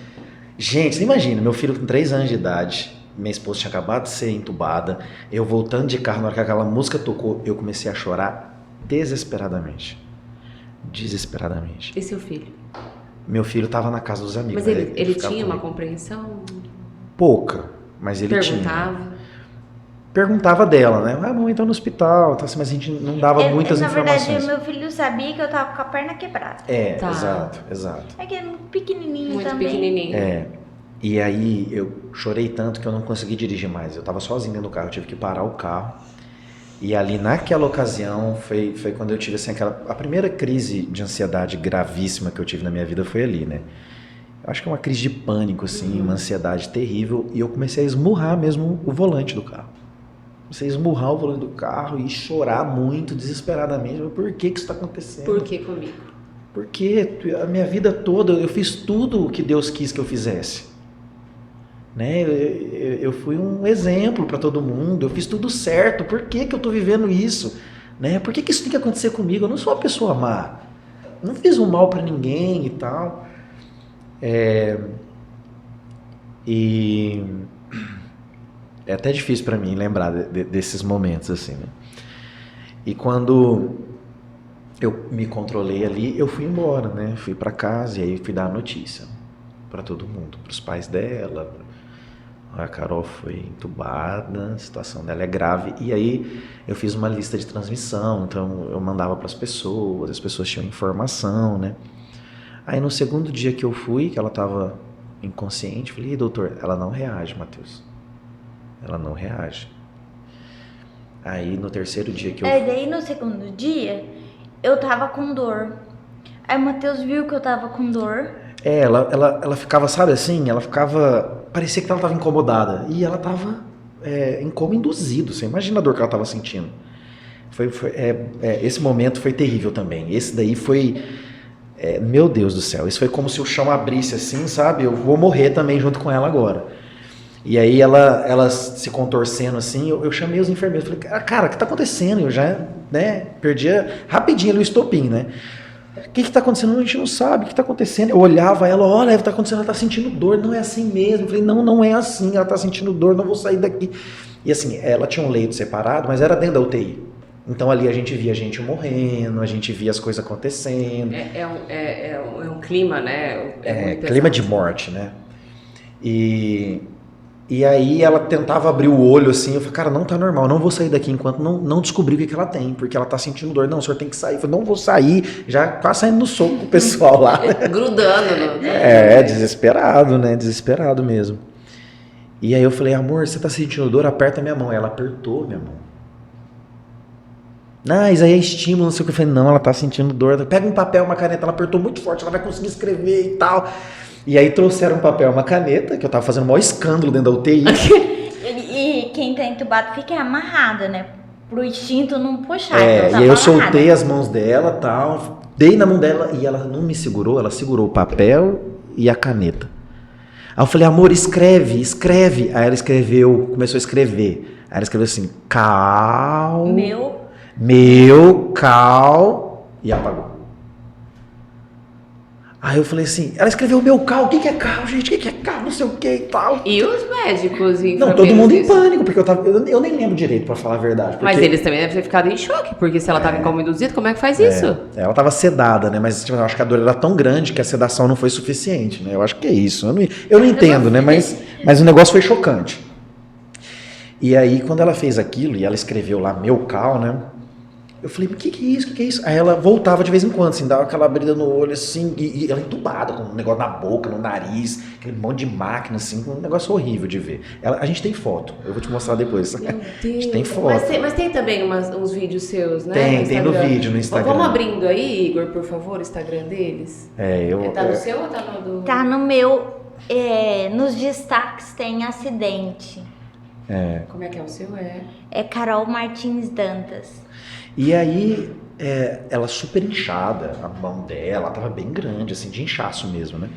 Gente, você imagina, meu filho com 3 anos de idade, minha esposa tinha acabado de ser entubada, eu voltando de carro, na hora que aquela música tocou, eu comecei a chorar desesperadamente. E seu filho? Meu filho estava na casa dos amigos. Mas ele tinha uma compreensão? Pouca, mas ele Perguntava? Perguntava dela, né? Ah, mamãe tá no hospital, tá assim, mas a gente não dava muitas informações. Na verdade, meu filho sabia que eu tava com a perna quebrada. Tá. Exato. É que é muito pequenininho muito também. Pequenininho. E aí eu chorei tanto que eu não consegui dirigir mais. Eu tava sozinho dentro do carro, eu tive que parar o carro. E ali naquela ocasião foi quando eu tive assim, a primeira crise de ansiedade gravíssima que eu tive na minha vida foi ali, né? Eu acho que é uma crise de pânico, assim, uma ansiedade terrível. E eu comecei a esmurrar mesmo o volante do carro. Comecei a esmurrar o volante do carro e chorar muito, desesperadamente. Por que isso está acontecendo? Por que comigo? Porque a minha vida toda eu fiz tudo o que Deus quis que eu fizesse. Né? Eu fui um exemplo para todo mundo, eu fiz tudo certo. Por que eu estou vivendo isso? Né? Por que isso tem que acontecer comigo? Eu não sou uma pessoa má. Não fiz um mal para ninguém e tal. E é até difícil para mim lembrar desses momentos assim, né? E quando eu me controlei ali, eu fui embora, né? Fui pra casa e aí fui dar a notícia pra todo mundo, pros pais dela. A Carol foi entubada, a situação dela é grave. E aí eu fiz uma lista de transmissão, então eu mandava pras pessoas, as pessoas tinham informação, né? Aí no segundo dia que eu fui, que ela tava inconsciente, falei, doutor, ela não reage, Matheus. Ela não reage. Aí no terceiro dia que eu fui... Daí no segundo dia, eu tava com dor. Aí o Matheus viu que eu tava com dor. Ela ficava, sabe assim, ela ficava... Parecia que ela tava incomodada. E ela tava em coma induzido. Você imagina a dor que ela tava sentindo. Esse momento foi terrível também. Esse daí foi... meu Deus do céu. Isso foi como se o chão abrisse assim, sabe? Eu vou morrer também junto com ela agora. E aí ela se contorcendo assim, eu chamei os enfermeiros. Falei, cara, o que tá acontecendo? Eu já, né, perdi rapidinho ali o estopim, né? O que tá acontecendo? A gente não sabe o que tá acontecendo. Eu olhava ela, olha, tá acontecendo, ela tá sentindo dor, não é assim mesmo. Eu falei, não é assim, ela tá sentindo dor, não vou sair daqui. E assim, ela tinha um leito separado, mas era dentro da UTI. Então ali a gente via gente morrendo, a gente via as coisas acontecendo. É um clima, né? Clima de morte, né? E aí ela tentava abrir o olho assim, eu falei, cara, não tá normal, não vou sair daqui enquanto não descobrir o que ela tem, porque ela tá sentindo dor. Não, o senhor tem que sair. Eu falei, não vou sair, já quase saindo no soco com o pessoal lá. Grudando. Desesperado, né? Desesperado mesmo. E aí eu falei, amor, você tá sentindo dor? Aperta minha mão. Ela apertou minha mão. Isso aí é estímulo, não sei o que. Eu falei, não, ela tá sentindo dor. Pega um papel, uma caneta, ela apertou muito forte, ela vai conseguir escrever e tal. E aí trouxeram um papel, uma caneta, que eu tava fazendo o maior escândalo dentro da UTI. E quem tá entubado fica amarrado, né? Pro instinto não puxar. E aí eu soltei as mãos dela e tal, dei na mão dela e ela não me segurou, ela segurou o papel e a caneta. Aí eu falei, amor, escreve. Aí ela escreveu, começou a escrever. Aí ela escreveu assim, cal... Meu, cal... E apagou. Aí eu falei assim, ela escreveu meu cal, o que é cal, gente? O que é cal, não sei o que e tal. E os médicos e não, todo mundo em pânico, porque eu nem lembro direito, pra falar a verdade. Porque... Mas eles também devem ter ficado em choque, porque se ela tava em coma induzido, como é que faz isso? Ela tava sedada, né? Mas tipo, eu acho que a dor era tão grande que a sedação não foi suficiente, né? Eu acho que é isso. Eu não entendo, né? Mas o negócio foi chocante. E aí, quando ela fez aquilo, e ela escreveu lá, meu cal, né? Eu falei, o que é isso? O que é isso? Aí ela voltava de vez em quando, assim, dava aquela abrida no olho, assim, e ela entubada, com um negócio na boca, no nariz, aquele monte de máquina, assim, um negócio horrível de ver. A gente tem foto, eu vou te mostrar depois. Meu Deus. A gente tem foto. Mas tem também uns vídeos seus, né? Tem no vídeo, no Instagram. Vamos abrindo aí, Igor, por favor, o Instagram deles. Tá no seu ou tá no do... Tá no meu, nos destaques tem acidente. Como é que é o seu? É Carol Martins Dantas. E aí, ela super inchada, a mão dela tava bem grande, assim, de inchaço mesmo, né?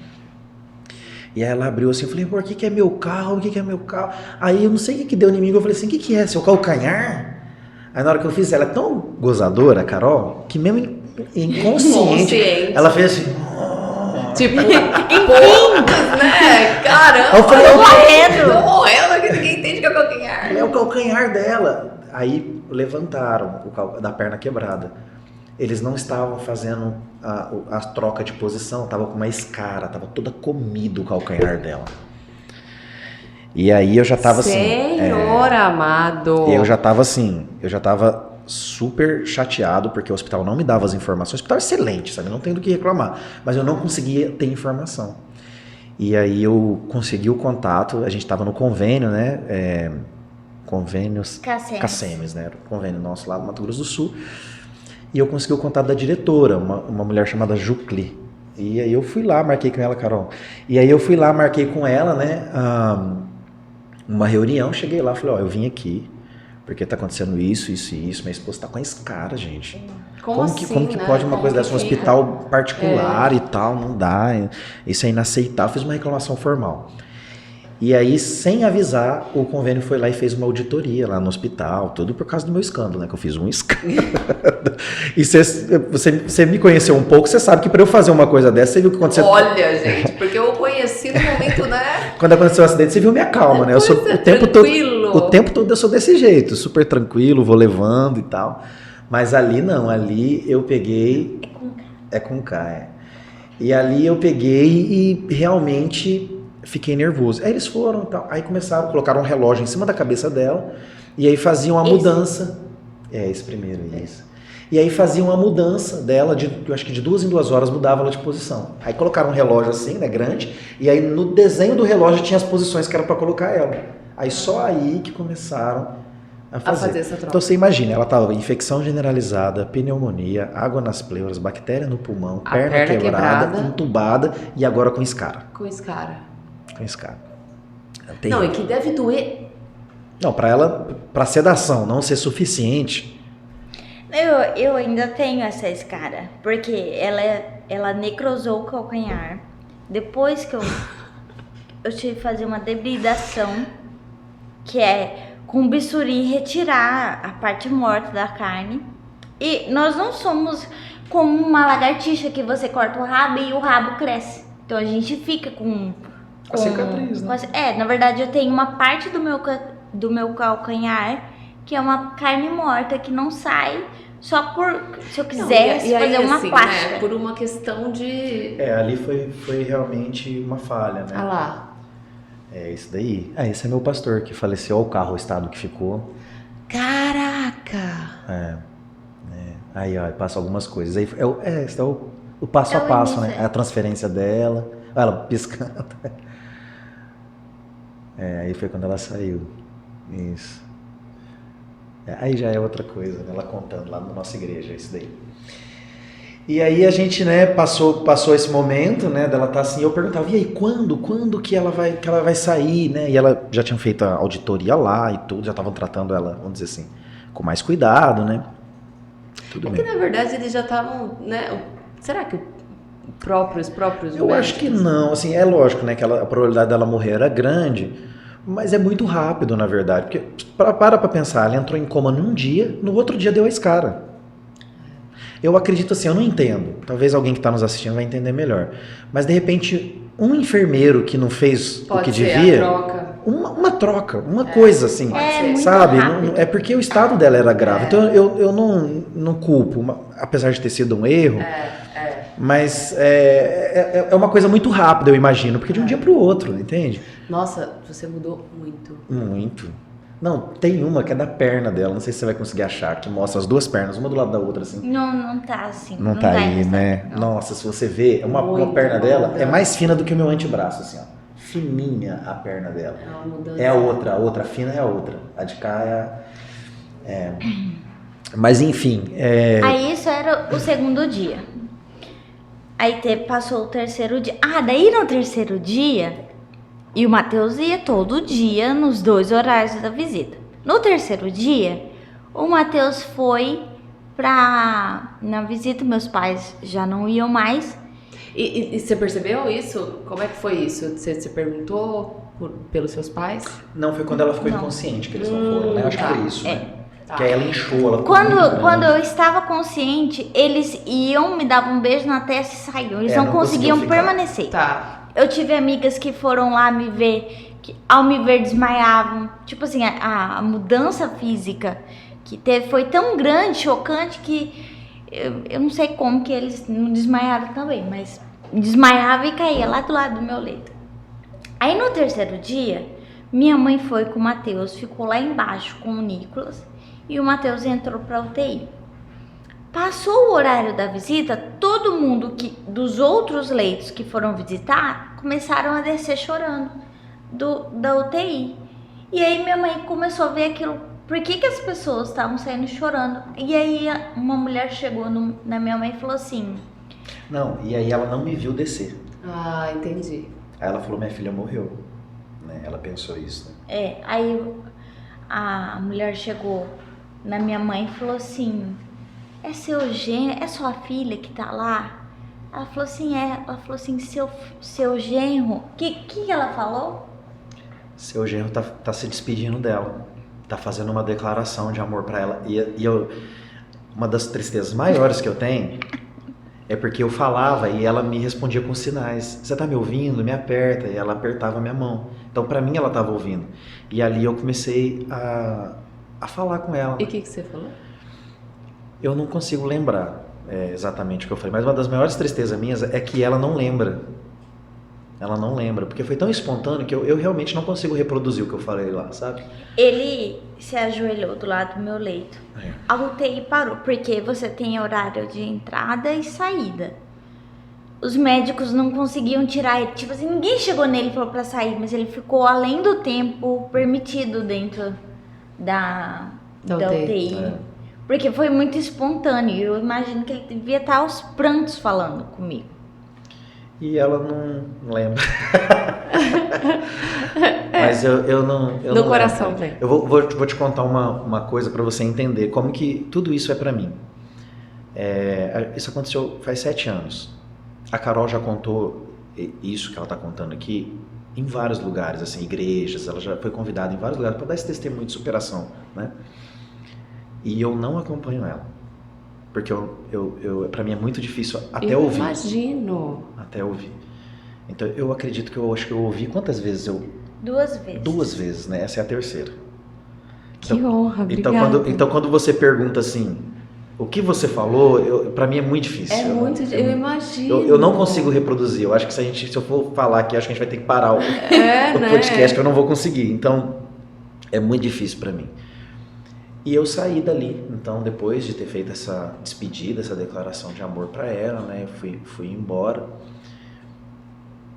E aí ela abriu assim, eu falei, por que é meu carro? O que é meu carro? Aí eu não sei o que deu em mim, eu falei assim, o que é? Seu calcanhar? Aí na hora que eu fiz, ela é tão gozadora, Carol, que mesmo inconsciente, ela fez assim... Tipo, porra, né? Caramba, eu falei, tô morrendo, que ninguém entende que é o calcanhar. É o calcanhar dela. Aí levantaram da perna quebrada. Eles não estavam fazendo a troca de posição, tava com uma escara, tava toda comido o calcanhar dela. E aí eu já tava assim... Senhor amado! Eu já tava super chateado, porque o hospital não me dava as informações. O hospital é excelente, sabe? Não tem do que reclamar. Mas eu não conseguia ter informação. E aí eu consegui o contato, a gente tava no convênio, né? Convênios Cacemes, né? Era o convênio nosso lá no Mato Grosso do Sul. E eu consegui o contato da diretora, uma mulher chamada Jucli. E aí eu fui lá, marquei com ela, Carol. E aí eu fui lá, marquei com ela, né? Uma reunião, cheguei lá, falei, eu vim aqui, porque tá acontecendo isso, minha esposa tá com a escara, gente. Como que né? pode uma coisa dessa? Um hospital particular e tal, não dá. Isso é inaceitável. Fiz uma reclamação formal. E aí, sem avisar, o convênio foi lá e fez uma auditoria lá no hospital, tudo por causa do meu escândalo, né? Que eu fiz um escândalo. E você me conheceu um pouco, você sabe que para eu fazer uma coisa dessa, você viu que aconteceu... Olha, gente, porque eu conheci no momento, né? Quando aconteceu o acidente, você viu minha calma, né? Eu sou o tempo todo eu sou desse jeito, super tranquilo, vou levando e tal. Mas ali não, ali eu peguei... É com K. É com K, é. E ali eu peguei e realmente fiquei nervoso. Aí eles foram e tal. Aí começaram, colocaram um relógio em cima da cabeça dela e aí faziam a mudança. É, esse primeiro, isso. E aí faziam a mudança dela, eu acho que de 2 em 2 horas mudava ela de posição. Aí colocaram um relógio assim, né, grande, e aí no desenho do relógio tinha as posições que era para colocar ela. Aí só aí que começaram a fazer essa troca. Então você imagina, ela tava infecção generalizada, pneumonia, água nas pleuras, bactéria no pulmão, perna quebrada, entubada e agora com escara. Com escara. Com escara. Não, e que deve doer. Não, para ela, para sedação não ser suficiente. Eu ainda tenho essa escara, porque ela necrosou o calcanhar. Depois que eu tive que fazer uma debridação, que é com bisturi retirar a parte morta da carne. E nós não somos como uma lagartixa que você corta o rabo e o rabo cresce. Então a gente fica com a cicatriz, né? Na verdade eu tenho uma parte do meu calcanhar que é uma carne morta que não sai. Só se eu quisesse fazer uma assim, plástica. Né, por uma questão de... ali foi realmente uma falha, né? Ah lá. É isso daí. Esse é meu pastor que faleceu, o carro, o estado que ficou. Caraca! Aí, ó, passa algumas coisas. Aí, esse é o passo a passo, né? É a transferência dela. Olha ela piscando. Aí foi quando ela saiu. Isso. Aí já é outra coisa, né? Ela contando lá na nossa igreja, isso daí. E aí a gente, né, passou esse momento, né, dela tá assim, eu perguntava, e aí, quando que ela vai sair, né? E ela já tinha feito a auditoria lá e tudo, já estavam tratando ela, vamos dizer assim, com mais cuidado, né? Tudo bem. Que na verdade eles já estavam, né? Será que os próprios Eu médicos? acho que não, assim, é lógico, né, que a probabilidade dela morrer era grande, mas é muito rápido, na verdade, porque para pensar, ela entrou em coma num dia, no outro dia deu a escara. Eu acredito assim, eu não entendo, talvez alguém que está nos assistindo vai entender melhor, mas de repente um enfermeiro que não fez o que devia, uma troca, uma coisa assim, sabe? Não, é porque o estado dela era grave, então eu não culpo, apesar de ter sido um erro, mas é uma coisa muito rápida, eu imagino, porque de um dia para o outro, entende? Nossa, você mudou muito. Muito. Não, tem uma que é da perna dela, não sei se você vai conseguir achar, que mostra as duas pernas, uma do lado da outra, assim. Não tá assim. Não tá aí, né? Não. Nossa, se você ver, uma perna dela é mais fina do que o meu antebraço, assim, ó. Fininha a perna dela. É a outra fina é a outra. A de cá Mas enfim. Aí isso era o segundo dia. Aí passou o terceiro dia. Daí no terceiro dia... E o Matheus ia todo dia nos 2 horários da visita. No terceiro dia, o Matheus foi na visita, meus pais já não iam mais. E você percebeu isso? Como é que foi isso? Você perguntou pelos seus pais? Não, foi quando ela ficou inconsciente que eles não foram, né? Acho que foi isso, né? Que aí ela inchou, ela quando eu estava consciente, eles iam, me davam um beijo na testa e saíam. Eles não conseguiam permanecer. Tá. Eu tive amigas que foram lá me ver, que ao me ver desmaiavam. Tipo assim, a mudança física que teve foi tão grande, chocante, que eu não sei como que eles não desmaiaram também, mas desmaiava e caía lá do lado do meu leito. Aí no terceiro dia, minha mãe foi com o Matheus, ficou lá embaixo com o Nicolas e o Matheus entrou pra UTI. Passou o horário da visita, todo mundo dos outros leitos que foram visitar começaram a descer chorando da UTI. E aí minha mãe começou a ver aquilo, por que as pessoas estavam saindo chorando? E aí uma mulher chegou na minha mãe e falou assim... Não, e aí ela não me viu descer. Ah, entendi. Aí ela falou, minha filha morreu. Né? Ela pensou isso. Né? Aí a mulher chegou na minha mãe e falou assim... É sua filha que tá lá? Ela falou assim, Ela falou assim, seu genro... Que ela falou? Seu genro tá se despedindo dela. Tá fazendo uma declaração de amor pra ela. E uma das tristezas maiores que eu tenho é porque eu falava e ela me respondia com sinais. Você tá me ouvindo? Me aperta. E ela apertava a minha mão. Então pra mim ela tava ouvindo. E ali eu comecei a falar com ela. E o que você falou? Eu não consigo lembrar exatamente o que eu falei, mas uma das maiores tristezas minhas é que ela não lembra. Ela não lembra, porque foi tão espontâneo que eu realmente não consigo reproduzir o que eu falei lá, sabe? Ele se ajoelhou do lado do meu leito. É. A UTI parou, porque você tem horário de entrada e saída. Os médicos não conseguiam tirar ele. Tipo assim, ninguém chegou nele e falou pra sair, mas ele ficou além do tempo permitido dentro da UTI. É. Porque foi muito espontâneo. Eu imagino que ele devia estar aos prantos falando comigo. E ela não lembra. Mas eu não. Eu No não coração lembro. vem. Eu vou te contar uma coisa pra você entender como que tudo isso é pra mim. Isso aconteceu faz 7 anos. A Carol já contou isso que ela tá contando aqui em vários lugares, assim, igrejas. Ela já foi convidada em vários lugares para dar esse testemunho de superação, né? E eu não acompanho ela. Porque para mim é muito difícil até ouvir. Imagino. Até ouvir. Então eu acredito que acho que eu ouvi quantas vezes? 2 vezes. 2 vezes, né? Essa é a terceira. Que honra, obrigada. Então quando você pergunta assim, o que você falou, para mim é muito difícil. Eu imagino. Eu não consigo reproduzir. Eu acho que se eu for falar aqui, acho que a gente vai ter que parar o né? podcast, que eu não vou conseguir. Então é muito difícil para mim. E eu saí dali, então, depois de ter feito essa despedida, essa declaração de amor para ela, né, eu fui embora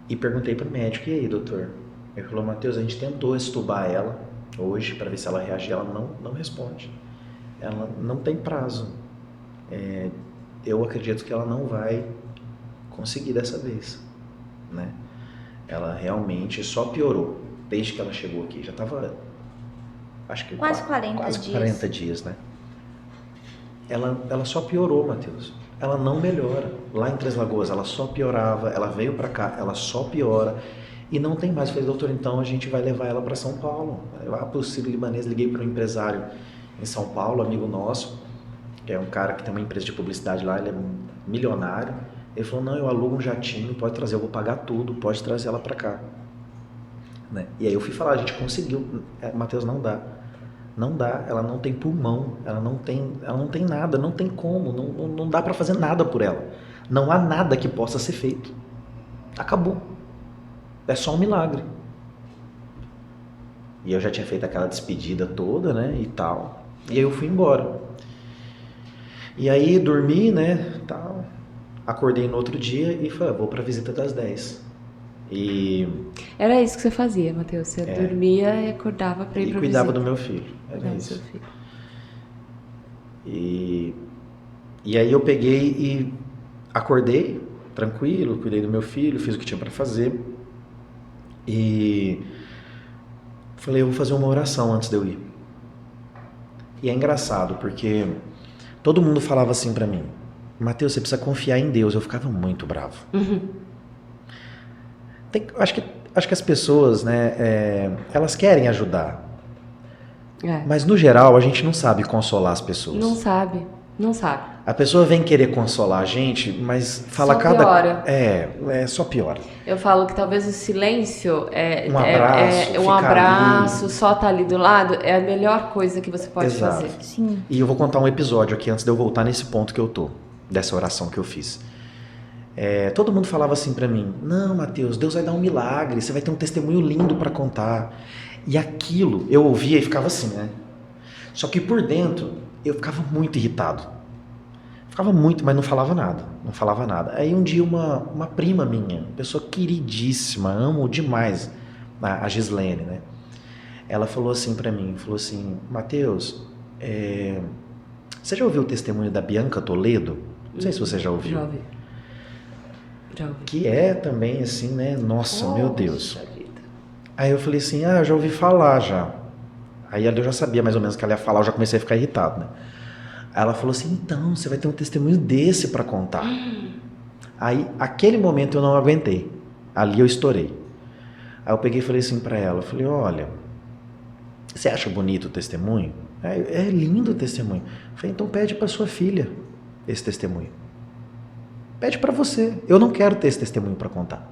e perguntei pro médico, e aí, doutor? Ele falou, Matheus, a gente tentou extubar ela hoje para ver se ela reagia, ela não responde. Ela não tem prazo. Eu acredito que ela não vai conseguir dessa vez, né? Ela realmente só piorou desde que ela chegou aqui, já estava... Acho que quase 40 quase dias. 40 dias, né? Ela só piorou, Matheus. Ela não melhora. Lá em Três Lagoas, ela só piorava. Ela veio pra cá, ela só piora. E não tem mais. Eu falei, doutor, então a gente vai levar ela para São Paulo. Lá pro Sírio-Libanês, liguei para um empresário em São Paulo, amigo nosso, que é um cara que tem uma empresa de publicidade lá, ele é milionário. Ele falou, não, eu alugo um jatinho, pode trazer, eu vou pagar tudo, pode trazer ela para cá. Né? E aí eu fui falar, a gente conseguiu, Matheus, não dá, ela não tem pulmão, ela não tem nada, não tem como, não dá para fazer nada por ela, não há nada que possa ser feito, acabou, é só um milagre. E eu já tinha feito aquela despedida toda, né, e tal, e aí eu fui embora, e aí dormi, né, tal, acordei no outro dia e falei, vou para a visita das 10. E era isso que você fazia, Matheus? Você dormia e acordava para ir para cuidava visita. do meu filho. Era Cuidava isso. do seu filho. E aí eu peguei e acordei tranquilo, cuidei do meu filho, fiz o que tinha para fazer. E falei, eu vou fazer uma oração antes de eu ir. E é engraçado, porque todo mundo falava assim para mim, Matheus, você precisa confiar em Deus. Eu ficava muito bravo. Acho que as pessoas, né, elas querem ajudar. Mas no geral a gente não sabe consolar as pessoas. Não sabe. A pessoa vem querer consolar a gente, mas fala só piora. Só piora. Eu falo que talvez o silêncio um abraço, só tá ali do lado, é a melhor coisa que você pode Exato. fazer. Sim. E eu vou contar um episódio aqui antes de eu voltar nesse ponto que eu tô, dessa oração que eu fiz. Todo mundo falava assim pra mim, não, Matheus, Deus vai dar um milagre, você vai ter um testemunho lindo pra contar. E aquilo, eu ouvia e ficava assim, né? Só que por dentro, eu ficava muito irritado. Ficava muito, mas não falava nada. Aí um dia uma prima minha, pessoa queridíssima, amo demais, a Gislene, né? Ela falou assim pra mim, Matheus, você já ouviu o testemunho da Bianca Toledo? Não sei se você já ouviu. Já ouvi. Que é também assim, né? Nossa, meu Deus. Vida. Aí eu falei assim, eu já ouvi falar já. Aí eu já sabia mais ou menos o que ela ia falar, eu já comecei a ficar irritado, né? Aí ela falou assim, então, você vai ter um testemunho desse pra contar. Aí, aquele momento eu não aguentei. Ali eu estourei. Aí eu peguei e falei assim pra ela, olha, você acha bonito o testemunho? É lindo o testemunho. Eu falei, então pede pra sua filha esse testemunho. Pede pra você. Eu não quero ter esse testemunho pra contar.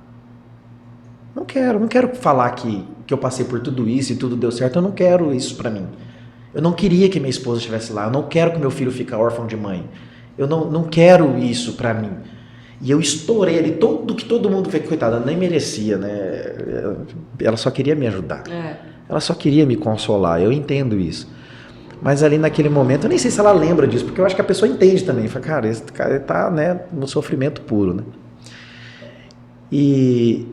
Não quero falar que eu passei por tudo isso e tudo deu certo. Eu não quero isso pra mim. Eu não queria que minha esposa estivesse lá. Eu não quero que meu filho fique órfão de mãe. Eu não quero isso pra mim. E eu estourei ali tudo que todo mundo fez. Coitada, ela nem merecia, né? Ela só queria me ajudar. Ela só queria me consolar. Eu entendo isso. Mas ali naquele momento, eu nem sei se ela lembra disso, porque eu acho que a pessoa entende também. Fala, cara, esse cara tá, né, no sofrimento puro, né? E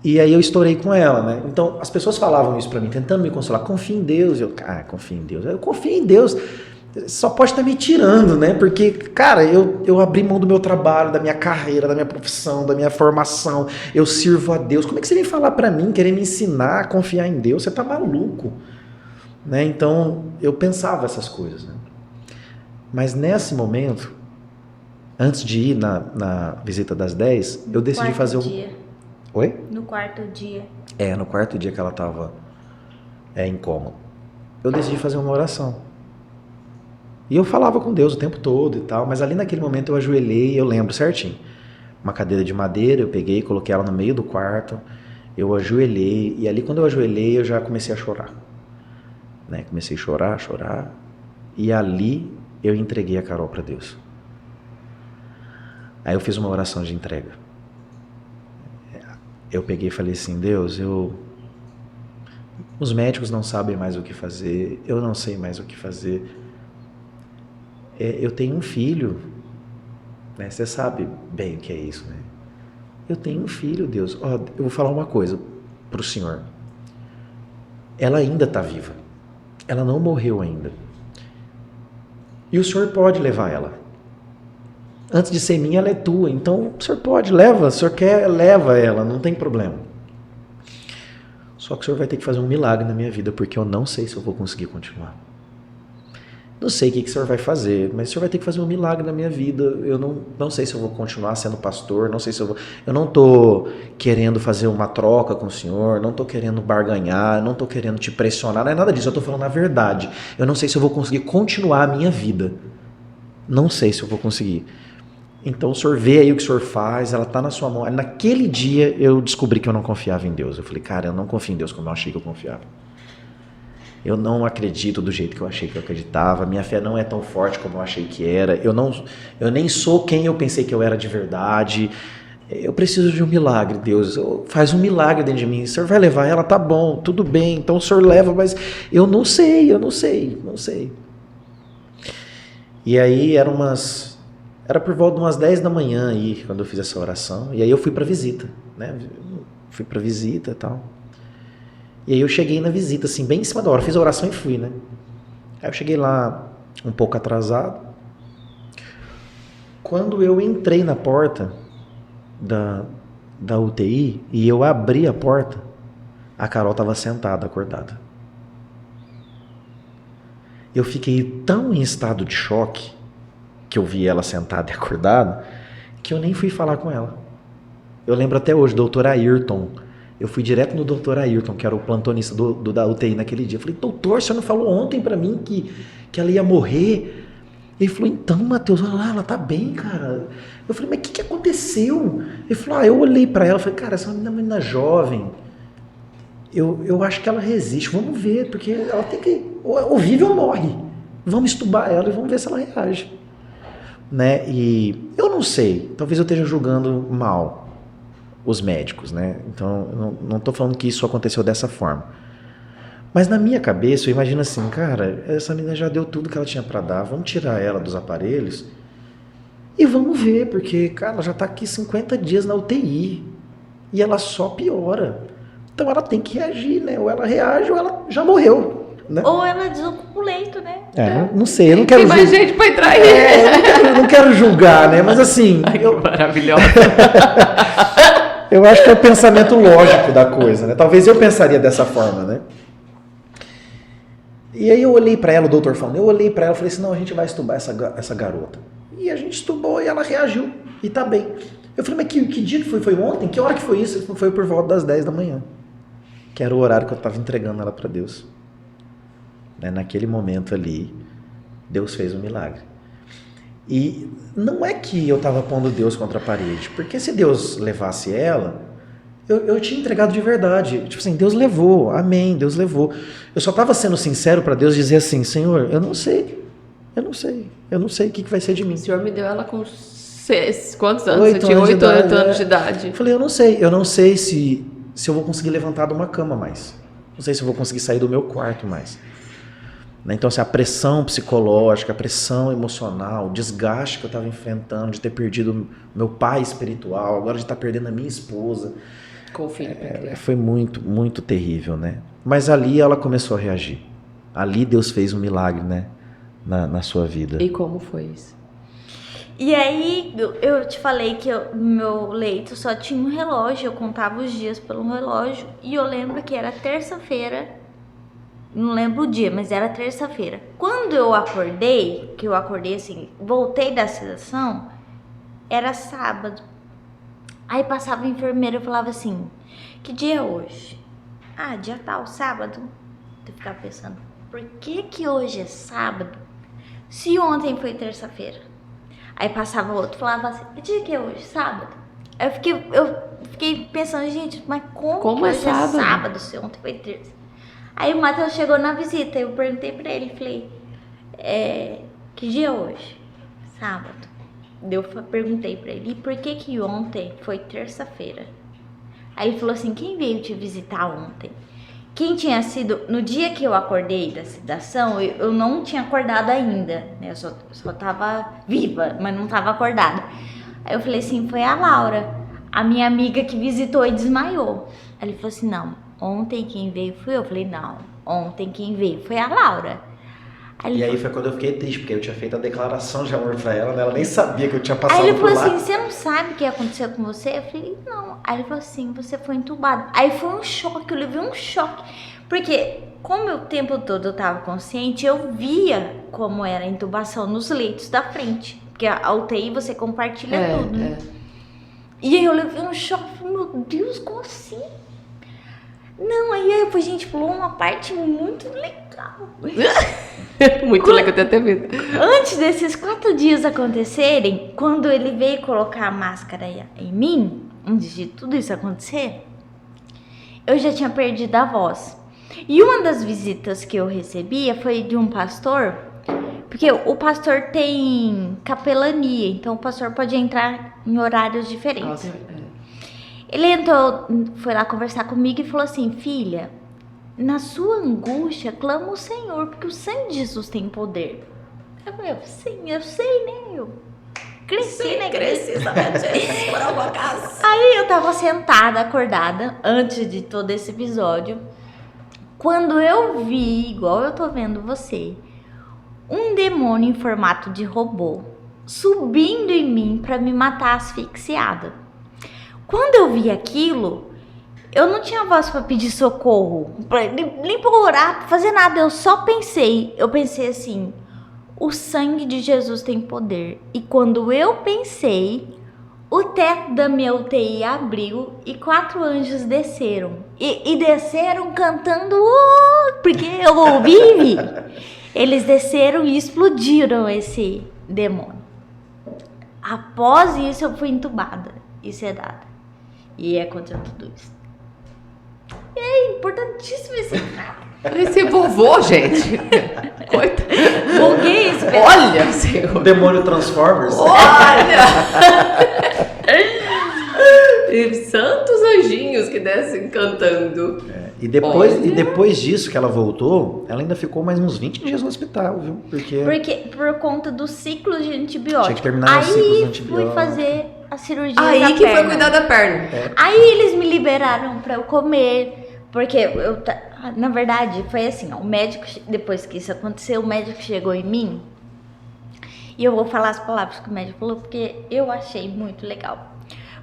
aí eu estourei com ela, né? Então, as pessoas falavam isso pra mim, tentando me consolar. Confia em Deus. Eu, cara, confia em Deus. Eu confio em Deus. Só pode estar me tirando, né? Porque, cara, eu abri mão do meu trabalho, da minha carreira, da minha profissão, da minha formação. Eu sirvo a Deus. Como é que você vem falar pra mim, querer me ensinar a confiar em Deus? Você tá maluco, né? Então, eu pensava essas coisas, né? Mas nesse momento, antes de ir na visita das 10, eu decidi fazer dia. Oi? No quarto dia. No quarto dia que ela estava em coma. Eu decidi fazer uma oração. E eu falava com Deus o tempo todo e tal, mas ali naquele momento eu ajoelhei, eu lembro certinho. Uma cadeira de madeira, eu peguei, coloquei ela no meio do quarto, eu ajoelhei, e ali quando eu ajoelhei eu já comecei a chorar. Né? Comecei a chorar, e ali eu entreguei a Carol para Deus. Aí eu fiz uma oração de entrega. Eu peguei e falei assim, Deus, os médicos não sabem mais o que fazer, eu não sei mais o que fazer. Eu tenho um filho, né? Você sabe bem o que é isso, né? Eu tenho um filho, Deus. Eu vou falar uma coisa para o Senhor. Ela ainda está viva. Ela não morreu ainda. E o Senhor pode levar ela. Antes de ser minha, ela é tua. Então, o Senhor pode, leva. O Senhor quer, leva ela, não tem problema. Só que o Senhor vai ter que fazer um milagre na minha vida, porque eu não sei se eu vou conseguir continuar. Não sei o que o Senhor vai fazer, mas o Senhor vai ter que fazer um milagre na minha vida. Eu não sei se eu vou continuar sendo pastor, não sei se eu vou... Eu não estou querendo fazer uma troca com o Senhor, não estou querendo barganhar, não estou querendo te pressionar, não é nada disso, eu estou falando a verdade. Eu não sei se eu vou conseguir continuar a minha vida. Não sei se eu vou conseguir. Então o Senhor vê aí o que o Senhor faz, ela está na sua mão. Naquele dia eu descobri que eu não confiava em Deus. Eu falei, cara, eu não confio em Deus como eu achei que eu confiava. Eu não acredito do jeito que eu achei que eu acreditava. Minha fé não é tão forte como eu achei que era. Eu nem sou quem eu pensei que eu era de verdade. Eu preciso de um milagre, Deus. Faz um milagre dentro de mim. O Senhor vai levar ela, tá bom, tudo bem. Então o Senhor leva, mas eu não sei. E aí era por volta de umas 10 da manhã aí, quando eu fiz essa oração. E aí eu fui para visita, né? Fui para visita e tal. E aí eu cheguei na visita, assim, bem em cima da hora. Fiz a oração e fui, né? Aí eu cheguei lá um pouco atrasado. Quando eu entrei na porta da UTI e eu abri a porta, a Carol estava sentada, acordada. Eu fiquei tão em estado de choque, que eu vi ela sentada e acordada, que eu nem fui falar com ela. Eu lembro até hoje, doutor Ayrton. Eu fui direto no doutor Ayrton, que era o plantonista da UTI naquele dia. Eu falei, doutor, você não falou ontem pra mim que ela ia morrer? Ele falou, então, Matheus, olha lá, ela tá bem, cara. Eu falei, mas o que aconteceu? Ele falou, eu olhei pra ela e falei, cara, essa menina jovem, eu acho que ela resiste, vamos ver, porque ela tem que, ou vive ou morre. Vamos estubar ela e vamos ver se ela reage. Né? E eu não sei, talvez eu esteja julgando mal os médicos, né? Então, não estou falando que isso aconteceu dessa forma. Mas na minha cabeça, eu imagino assim, cara, essa menina já deu tudo que ela tinha para dar, vamos tirar ela dos aparelhos e vamos ver, porque, cara, ela já está aqui 50 dias na UTI e ela só piora. Então ela tem que reagir, né? Ou ela reage ou ela já morreu. Né? Ou ela desocupa o leito, né? Não sei, eu não quero... Tem mais gente pra entrar aí. Eu não quero julgar, né? Mas assim... Ai, que maravilhosa. Eu acho que é o pensamento lógico da coisa, né? Talvez eu pensaria dessa forma, né? E aí eu olhei pra ela, o doutor falando, eu olhei pra ela e falei assim, não, a gente vai estubar essa garota. E a gente estubou e ela reagiu, e tá bem. Eu falei, mas que dia que foi? Foi ontem? Que hora que foi isso? Foi por volta das 10 da manhã. Que era o horário que eu tava entregando ela pra Deus. Né? Naquele momento ali, Deus fez um milagre. E não é que eu estava pondo Deus contra a parede, porque se Deus levasse ela, Eu tinha entregado de verdade. Tipo assim, Deus levou, amém, Deus levou. Eu só estava sendo sincero para Deus, dizer assim, Senhor, eu não sei o que vai ser de mim. O Senhor me deu ela com quantos anos? 8 Você tinha anos de 8 idade, anos de idade. Eu falei, eu não sei se eu vou conseguir levantar de uma cama mais. Não sei se eu vou conseguir sair do meu quarto mais. Então, assim, a pressão psicológica, a pressão emocional, o desgaste que eu estava enfrentando de ter perdido meu pai espiritual, agora de estar perdendo a minha esposa. Com o filho pra criar. Foi muito, muito terrível, né? Mas ali ela começou a reagir. Ali Deus fez um milagre, né? Na sua vida. E como foi isso? E aí, eu te falei que no meu leito só tinha um relógio, eu contava os dias pelo relógio, e eu lembro que era terça-feira, não lembro o dia, mas era terça-feira. Quando eu acordei, assim, voltei da sedação, era sábado. Aí passava a enfermeira e falava assim, que dia é hoje? Ah, dia tal, sábado. Eu ficava pensando, por que hoje é sábado, se ontem foi terça-feira? Aí passava outro e falava assim, que dia que é hoje? Sábado. Aí eu fiquei pensando, gente, mas como que hoje é sábado, se ontem foi terça? Aí o Matheus chegou na visita, eu perguntei pra ele, falei, que dia é hoje? Sábado. Eu perguntei pra ele, e por que ontem foi terça-feira? Aí ele falou assim, quem veio te visitar ontem? Quem tinha sido, no dia que eu acordei da sedação, eu não tinha acordado ainda, né? Eu só tava viva, mas não tava acordada. Aí eu falei assim, foi a Laura, a minha amiga que visitou e desmaiou. Aí ele falou assim, não, ontem quem veio fui eu. Eu falei, não, ontem quem veio foi a Laura. E aí foi quando eu fiquei triste, porque eu tinha feito a declaração de amor pra ela, né? Ela nem sabia que eu tinha passado por lá. Aí ele falou assim, você não sabe o que aconteceu com você? Eu falei, não. Aí ele falou assim, você foi entubado. Aí foi um choque, eu levei um choque. Porque como o tempo todo eu tava consciente, eu via como era a intubação nos leitos da frente. Porque a UTI você compartilha tudo, né? E aí eu levei um choque, falei, meu Deus, como assim? Não, aí a gente pulou uma parte muito legal. Muito legal, eu até medo. Antes desses 4 dias acontecerem, quando ele veio colocar a máscara em mim, antes de tudo isso acontecer, eu já tinha perdido a voz. E uma das visitas que eu recebia foi de um pastor, porque o pastor tem capelania, então o pastor pode entrar em horários diferentes. Ele entrou, foi lá conversar comigo e falou assim, filha, na sua angústia, clama o Senhor, porque o sangue de Jesus tem poder. Eu falei, sim, eu sei, né? Eu cresci na igreja. Por alguma casa. Aí eu tava sentada, acordada, antes de todo esse episódio, quando eu vi, igual eu tô vendo você, um demônio em formato de robô subindo em mim pra me matar asfixiada. Quando eu vi aquilo, eu não tinha voz pra pedir socorro, nem pra orar, pra fazer nada. Eu só pensei assim, o sangue de Jesus tem poder. E quando eu pensei, o teto da minha UTI abriu e 4 anjos desceram. E desceram cantando, porque eu ouvi. Eles desceram e explodiram esse demônio. Após isso, eu fui entubada e sedada. E aconteceu tudo isso. E é importantíssimo Esse vovô, gente. Coitado. Buguei isso. Olha, Senhor. O demônio Transformers. Olha! E santos anjinhos que descem cantando. E depois disso que ela voltou, ela ainda ficou mais uns 20 dias no hospital, viu? Porque por conta do ciclo de antibiótico. tinha que terminar o ciclo de antibiótico. Aí fui fazer a cirurgia da Aí que perna. foi cuidar da perna. Aí eles me liberaram pra eu comer, porque na verdade foi assim, ó, o médico, depois que isso aconteceu, o médico chegou em mim, e eu vou falar as palavras que o médico falou, porque eu achei muito legal.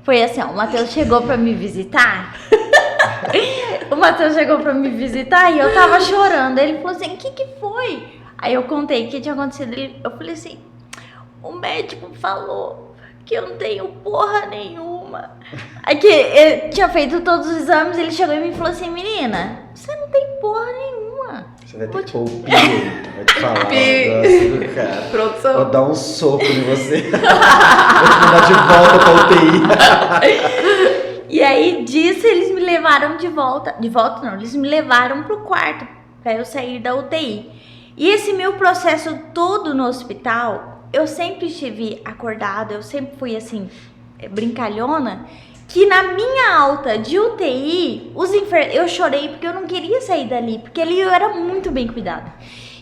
Foi assim, ó, o Matheus chegou pra me visitar, e eu tava chorando, ele falou assim, o que foi? Aí eu contei o que tinha acontecido, eu falei assim, o médico falou que eu não tenho porra nenhuma. Aí que eu tinha feito todos os exames, ele chegou em mim e falou assim, menina, você não tem porra nenhuma. Você vai ter que pôr o pi aí, vai te falar um negócio do cara. Produção. Vou dar um soco em você. Vou te mandar de volta pra UTI. E aí disso eles me levaram de volta não, eles me levaram pro quarto para eu sair da UTI. E esse meu processo todo no hospital, eu sempre estive acordada, eu sempre fui assim, brincalhona, que na minha alta de UTI, eu chorei porque eu não queria sair dali, porque ali eu era muito bem cuidada.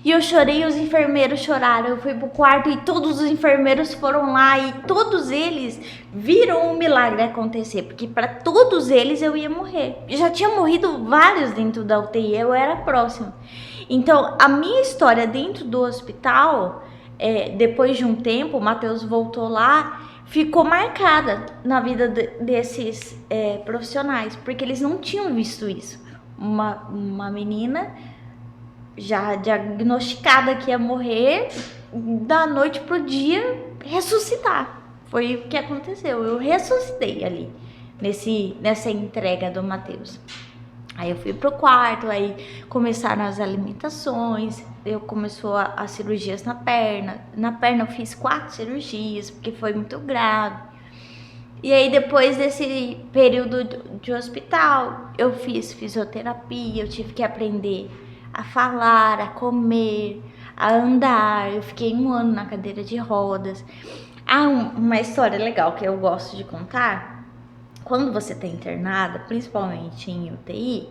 E eu chorei, os enfermeiros choraram, eu fui pro quarto e todos os enfermeiros foram lá e todos eles viram um milagre acontecer, porque para todos eles eu ia morrer. Eu já tinha morrido vários dentro da UTI, eu era próxima. Então, a minha história dentro do hospital, depois de um tempo, o Matheus voltou lá, ficou marcada na vida desses profissionais, porque eles não tinham visto isso. Uma menina já diagnosticada que ia morrer, da noite pro dia ressuscitar. Foi o que aconteceu. Eu ressuscitei ali nessa entrega do Matheus. Aí eu fui pro quarto, aí começaram as alimentações, começou as cirurgias na perna. Na perna eu fiz 4 cirurgias, porque foi muito grave. E aí depois desse período de hospital, eu fiz fisioterapia, eu tive que aprender a falar, a comer, a andar. Eu fiquei 1 ano na cadeira de rodas. Uma história legal que eu gosto de contar. Quando você está internada, principalmente em UTI,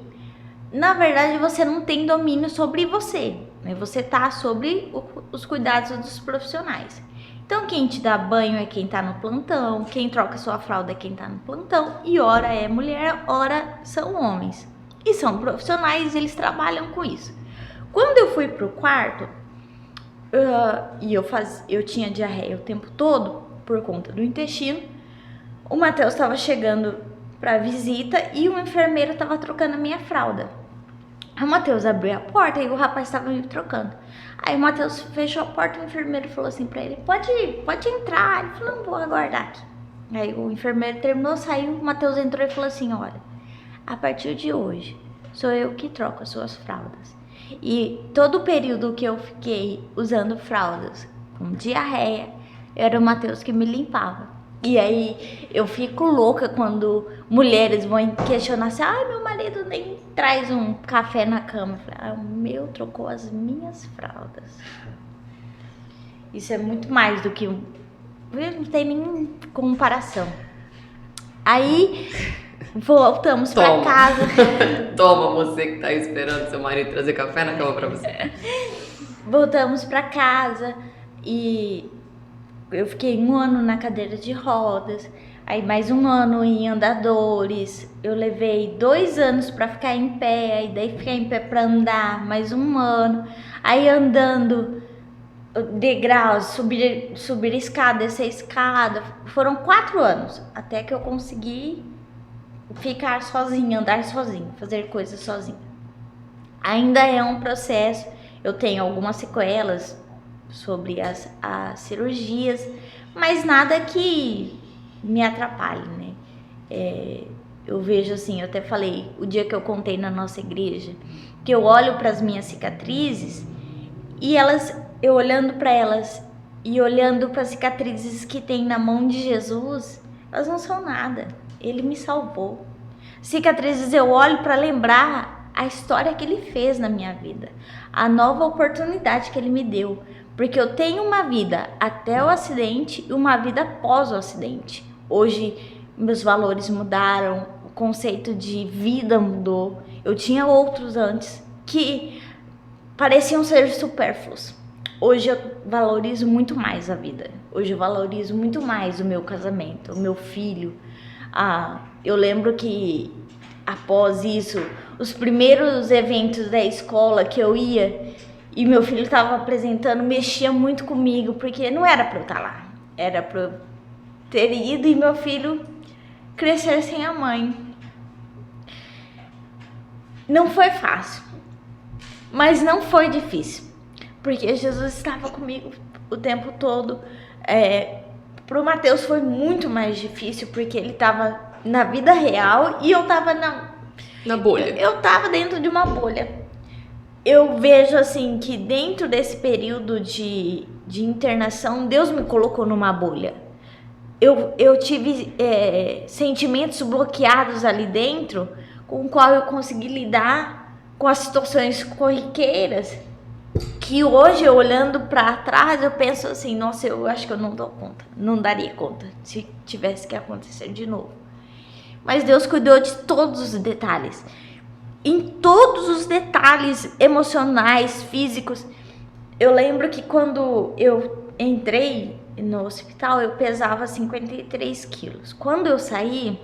na verdade você não tem domínio sobre você, né? Você está sobre os cuidados dos profissionais. Então quem te dá banho é quem está no plantão, quem troca sua fralda é quem está no plantão, e ora é mulher, ora são homens. E são profissionais, eles trabalham com isso. Quando eu fui pro quarto, eu tinha diarreia o tempo todo por conta do intestino. O Matheus estava chegando para visita e o enfermeiro estava trocando a minha fralda. Aí o Matheus abriu a porta e o rapaz estava me trocando. Aí o Matheus fechou a porta e o enfermeiro falou assim para ele: pode entrar. Ele falou: não, vou aguardar aqui. Aí o enfermeiro terminou, saiu, o Matheus entrou e falou assim: olha, a partir de hoje sou eu que troco as suas fraldas. E todo o período que eu fiquei usando fraldas com diarreia, era o Matheus que me limpava. E aí eu fico louca quando mulheres vão questionar assim: meu marido nem traz um café na cama. Eu falei: o meu trocou as minhas fraldas. Isso é muito mais do que não tem nem comparação. Aí voltamos pra casa. Toma, você que tá esperando seu marido trazer café na cama pra você. Voltamos pra casa e eu fiquei 1 ano na cadeira de rodas, aí mais 1 ano em andadores. Eu levei 2 anos pra ficar em pé, aí daí ficar em pé pra andar, mais 1 ano. Aí andando degraus, subir escada, descer escada. Foram 4 anos até que eu consegui ficar sozinha, andar sozinha, fazer coisas sozinha. Ainda é um processo, eu tenho algumas sequelas sobre as cirurgias, mas nada que me atrapalhe, né? Eu vejo assim, eu até falei o dia que eu contei na nossa igreja, que eu olho para as minhas cicatrizes e eu olhando para elas e olhando para as cicatrizes que tem na mão de Jesus, elas não são nada. Ele me salvou. Cicatrizes eu olho para lembrar a história que ele fez na minha vida, a nova oportunidade que ele me deu. Porque eu tenho uma vida até o acidente e uma vida após o acidente. Hoje meus valores mudaram, o conceito de vida mudou. Eu tinha outros antes que pareciam ser supérfluos. Hoje eu valorizo muito mais a vida. Hoje eu valorizo muito mais o meu casamento, o meu filho. Eu lembro que após isso, os primeiros eventos da escola que eu ia e meu filho estava apresentando, mexia muito comigo, porque não era para eu estar lá, era para eu ter ido e meu filho crescer sem a mãe. Não foi fácil, mas não foi difícil, porque Jesus estava comigo o tempo todo. Para o Matheus foi muito mais difícil, porque ele estava na vida real e eu estava na bolha. Eu estava dentro de uma bolha. Eu vejo assim que dentro desse período de internação, Deus me colocou numa bolha. eu tive sentimentos bloqueados ali dentro, com o qual eu consegui lidar com as situações corriqueiras, que hoje, olhando para trás, eu penso assim, nossa, eu acho que eu não dou conta, não daria conta se tivesse que acontecer de novo. Mas Deus cuidou de todos os detalhes, em todos os detalhes emocionais, físicos. Eu lembro que quando eu entrei no hospital, eu pesava 53 quilos. Quando eu saí,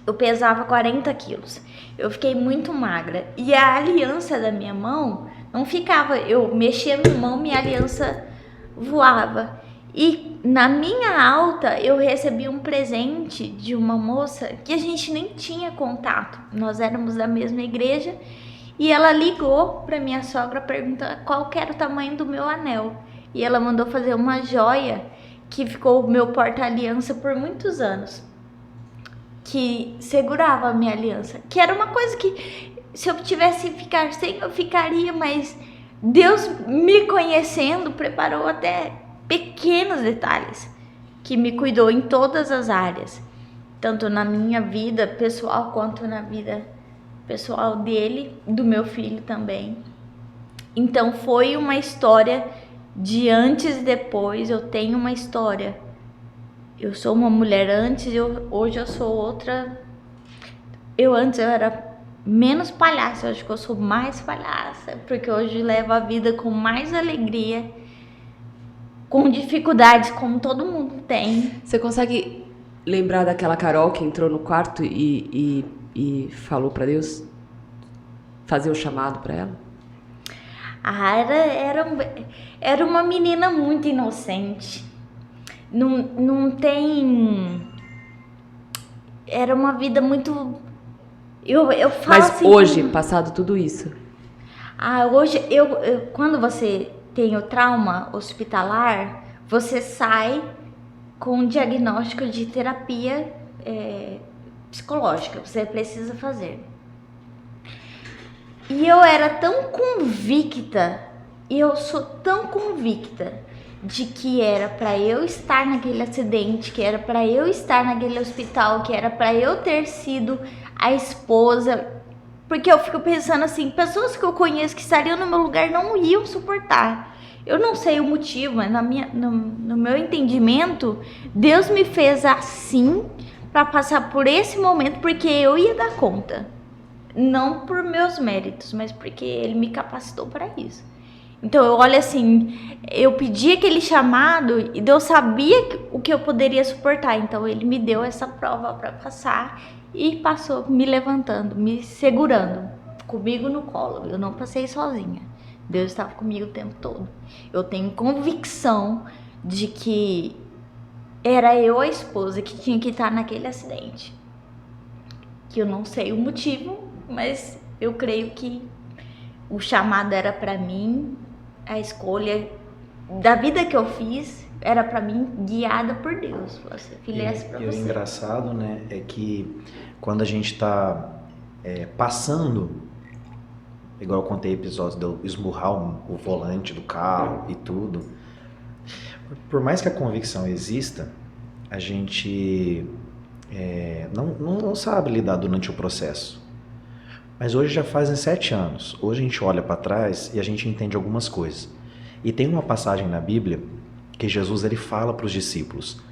eu pesava 40 quilos. Eu fiquei muito magra. E a aliança da minha mão não ficava. Eu mexia minha mão, minha aliança voava. E na minha alta, eu recebi um presente de uma moça que a gente nem tinha contato. Nós éramos da mesma igreja. E ela ligou para minha sogra perguntando qual que era o tamanho do meu anel. E ela mandou fazer uma joia que ficou o meu porta-aliança por muitos anos, que segurava a minha aliança, que era uma coisa que se eu tivesse que ficar sem, eu ficaria, mas Deus, me conhecendo, preparou até pequenos detalhes, que me cuidou em todas as áreas, tanto na minha vida pessoal quanto na vida pessoal dele, do meu filho também. Então foi uma história de antes e depois. Eu tenho uma história. Eu sou uma mulher antes, hoje eu sou outra. Antes eu era menos palhaça, eu acho que eu sou mais palhaça, porque hoje levo a vida com mais alegria, com dificuldades, como todo mundo tem. Você consegue lembrar daquela Carol que entrou no quarto e falou para Deus fazer o chamado para ela? Era uma menina muito inocente. Não tem... Era uma vida muito... Eu falo. Mas assim, hoje, passado tudo isso... Hoje, quando você tem o trauma hospitalar, você sai com um diagnóstico de terapia psicológica. Você precisa fazer. E eu era tão convicta, e eu sou tão convicta de que era para eu estar naquele acidente, que era para eu estar naquele hospital, que era para eu ter sido a esposa, porque eu fico pensando assim, pessoas que eu conheço que estariam no meu lugar não iam suportar. Eu não sei o motivo, mas no meu entendimento, Deus me fez assim para passar por esse momento, porque eu ia dar conta. Não por meus méritos, mas porque Ele me capacitou para isso. Então eu olho assim, eu pedi aquele chamado e Deus sabia o que eu poderia suportar. Então Ele me deu essa prova para passar e passou me levantando, me segurando, comigo no colo. Eu não passei sozinha. Deus estava comigo o tempo todo. Eu tenho convicção de que era eu a esposa que tinha que estar naquele acidente. Que eu não sei o motivo, mas eu creio que o chamado era para mim, a escolha da vida que eu fiz era para mim guiada por Deus. Você, filha, essa para você. O engraçado, né, é que quando a gente está passando, igual eu contei episódios de eu esmurrar o volante do carro e tudo, por mais que a convicção exista, a gente não sabe lidar durante o processo. Mas hoje já fazem 7 anos. Hoje a gente olha para trás e a gente entende algumas coisas. E tem uma passagem na Bíblia que Jesus ele fala para os discípulos.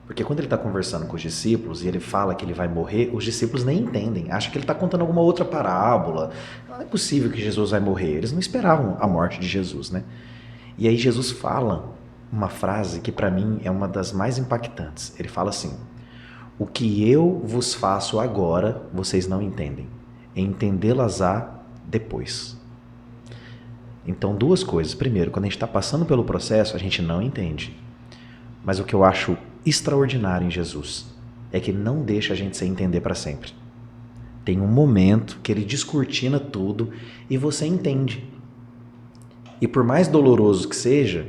Porque quando ele está conversando com os discípulos e ele fala que ele vai morrer, os discípulos nem entendem. Acham que ele está contando alguma outra parábola. Não é possível que Jesus vai morrer. Eles não esperavam a morte de Jesus, né? E aí Jesus fala uma frase que para mim é uma das mais impactantes. Ele fala assim: o que eu vos faço agora, vocês não entendem. Entendê-las-á depois. Então, 2 coisas. Primeiro, quando a gente está passando pelo processo, a gente não entende. Mas o que eu acho extraordinário em Jesus é que ele não deixa a gente sem entender para sempre. Tem um momento que ele descortina tudo e você entende. E por mais doloroso que seja,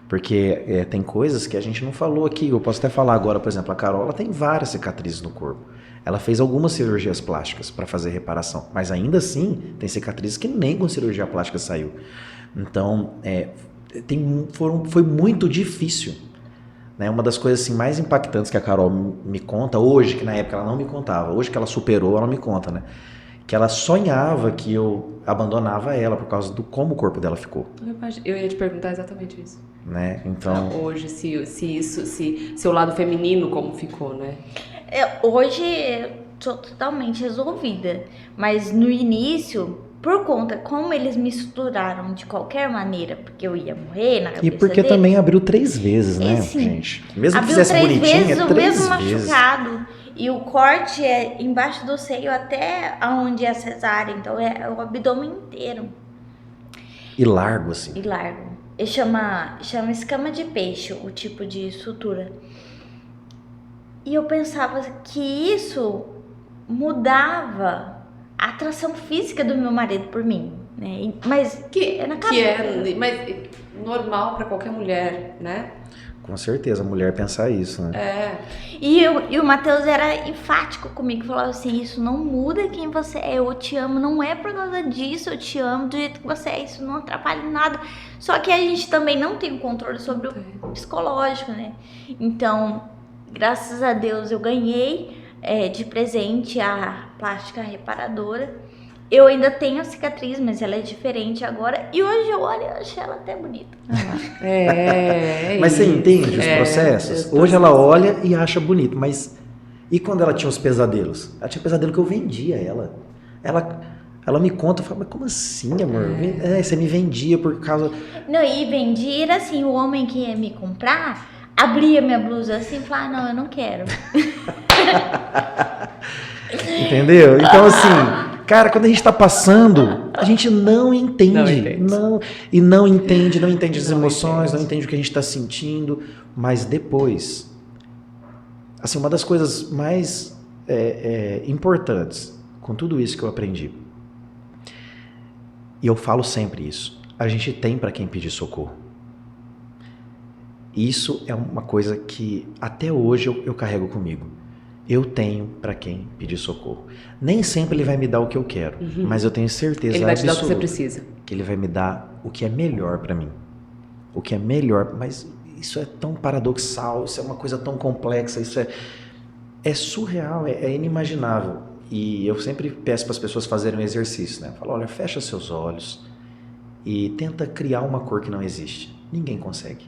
porque tem coisas que a gente não falou aqui, eu posso até falar agora, por exemplo, a Carol, ela tem várias cicatrizes no corpo. Ela fez algumas cirurgias plásticas para fazer reparação, mas ainda assim tem cicatrizes que nem com cirurgia plástica saiu. Então, foi muito difícil. Né? Uma das coisas assim, mais impactantes que a Carol me conta hoje, que na época ela não me contava, hoje que ela superou, ela me conta, né? Que ela sonhava que eu abandonava ela por causa do como o corpo dela ficou. Eu ia te perguntar exatamente isso. Né? Então... Hoje, se seu lado feminino como ficou, né? Hoje eu tô totalmente resolvida, mas no início, por conta como eles me estruturaram de qualquer maneira, porque eu ia morrer na cabeça E porque deles, também abriu 3 vezes, né, sim, gente? Mesmo que abriu fizesse 3 bonitinho, vezes é o 3 mesmo vezes. machucado. E o corte é embaixo do seio até onde é a cesárea, então é o abdômen inteiro. E largo, assim. E largo. E chama escama de peixe, o tipo de sutura. E eu pensava que isso mudava a atração física do meu marido por mim, né? Mas Que na cabeça. mas normal pra qualquer mulher, né? Com certeza, a mulher pensar isso, né? É. E o Matheus era enfático comigo, falava assim, isso não muda quem você é, eu te amo, não é por causa disso, eu te amo do jeito que você é, isso não atrapalha em nada. Só que a gente também não tem o controle sobre o psicológico, né? Então, graças a Deus eu ganhei de presente a plástica reparadora. Eu ainda tenho a cicatriz, mas ela é diferente agora. E hoje eu olho e acho ela até bonita. Mas você entende os processos? Hoje ela olha e acha bonito, mas e quando ela tinha os pesadelos? Ela tinha pesadelo que eu vendia ela. Ela me conta, eu falo, mas como assim, amor? Você me vendia por causa... Não, e vendia era assim, o homem que ia me comprar, abria minha blusa assim e falava, não, eu não quero. Entendeu? Então assim... Cara, quando a gente tá passando, a gente não entende. Não entende as emoções, não entende o que a gente tá sentindo. Mas depois, assim, uma das coisas mais importantes com tudo isso que eu aprendi, e eu falo sempre isso, a gente tem para quem pedir socorro. Isso é uma coisa que até hoje eu carrego comigo. Eu tenho para quem pedir socorro. Nem sempre ele vai me dar o que eu quero, mas eu tenho certeza Ele vai te dar o que você absoluta precisa. que ele vai me dar o que é melhor para mim. O que é melhor, mas isso é tão paradoxal, isso é uma coisa tão complexa, isso é surreal, é inimaginável. E eu sempre peço para as pessoas fazerem um exercício, né? Eu falo, olha, fecha seus olhos e tenta criar uma cor que não existe. Ninguém consegue.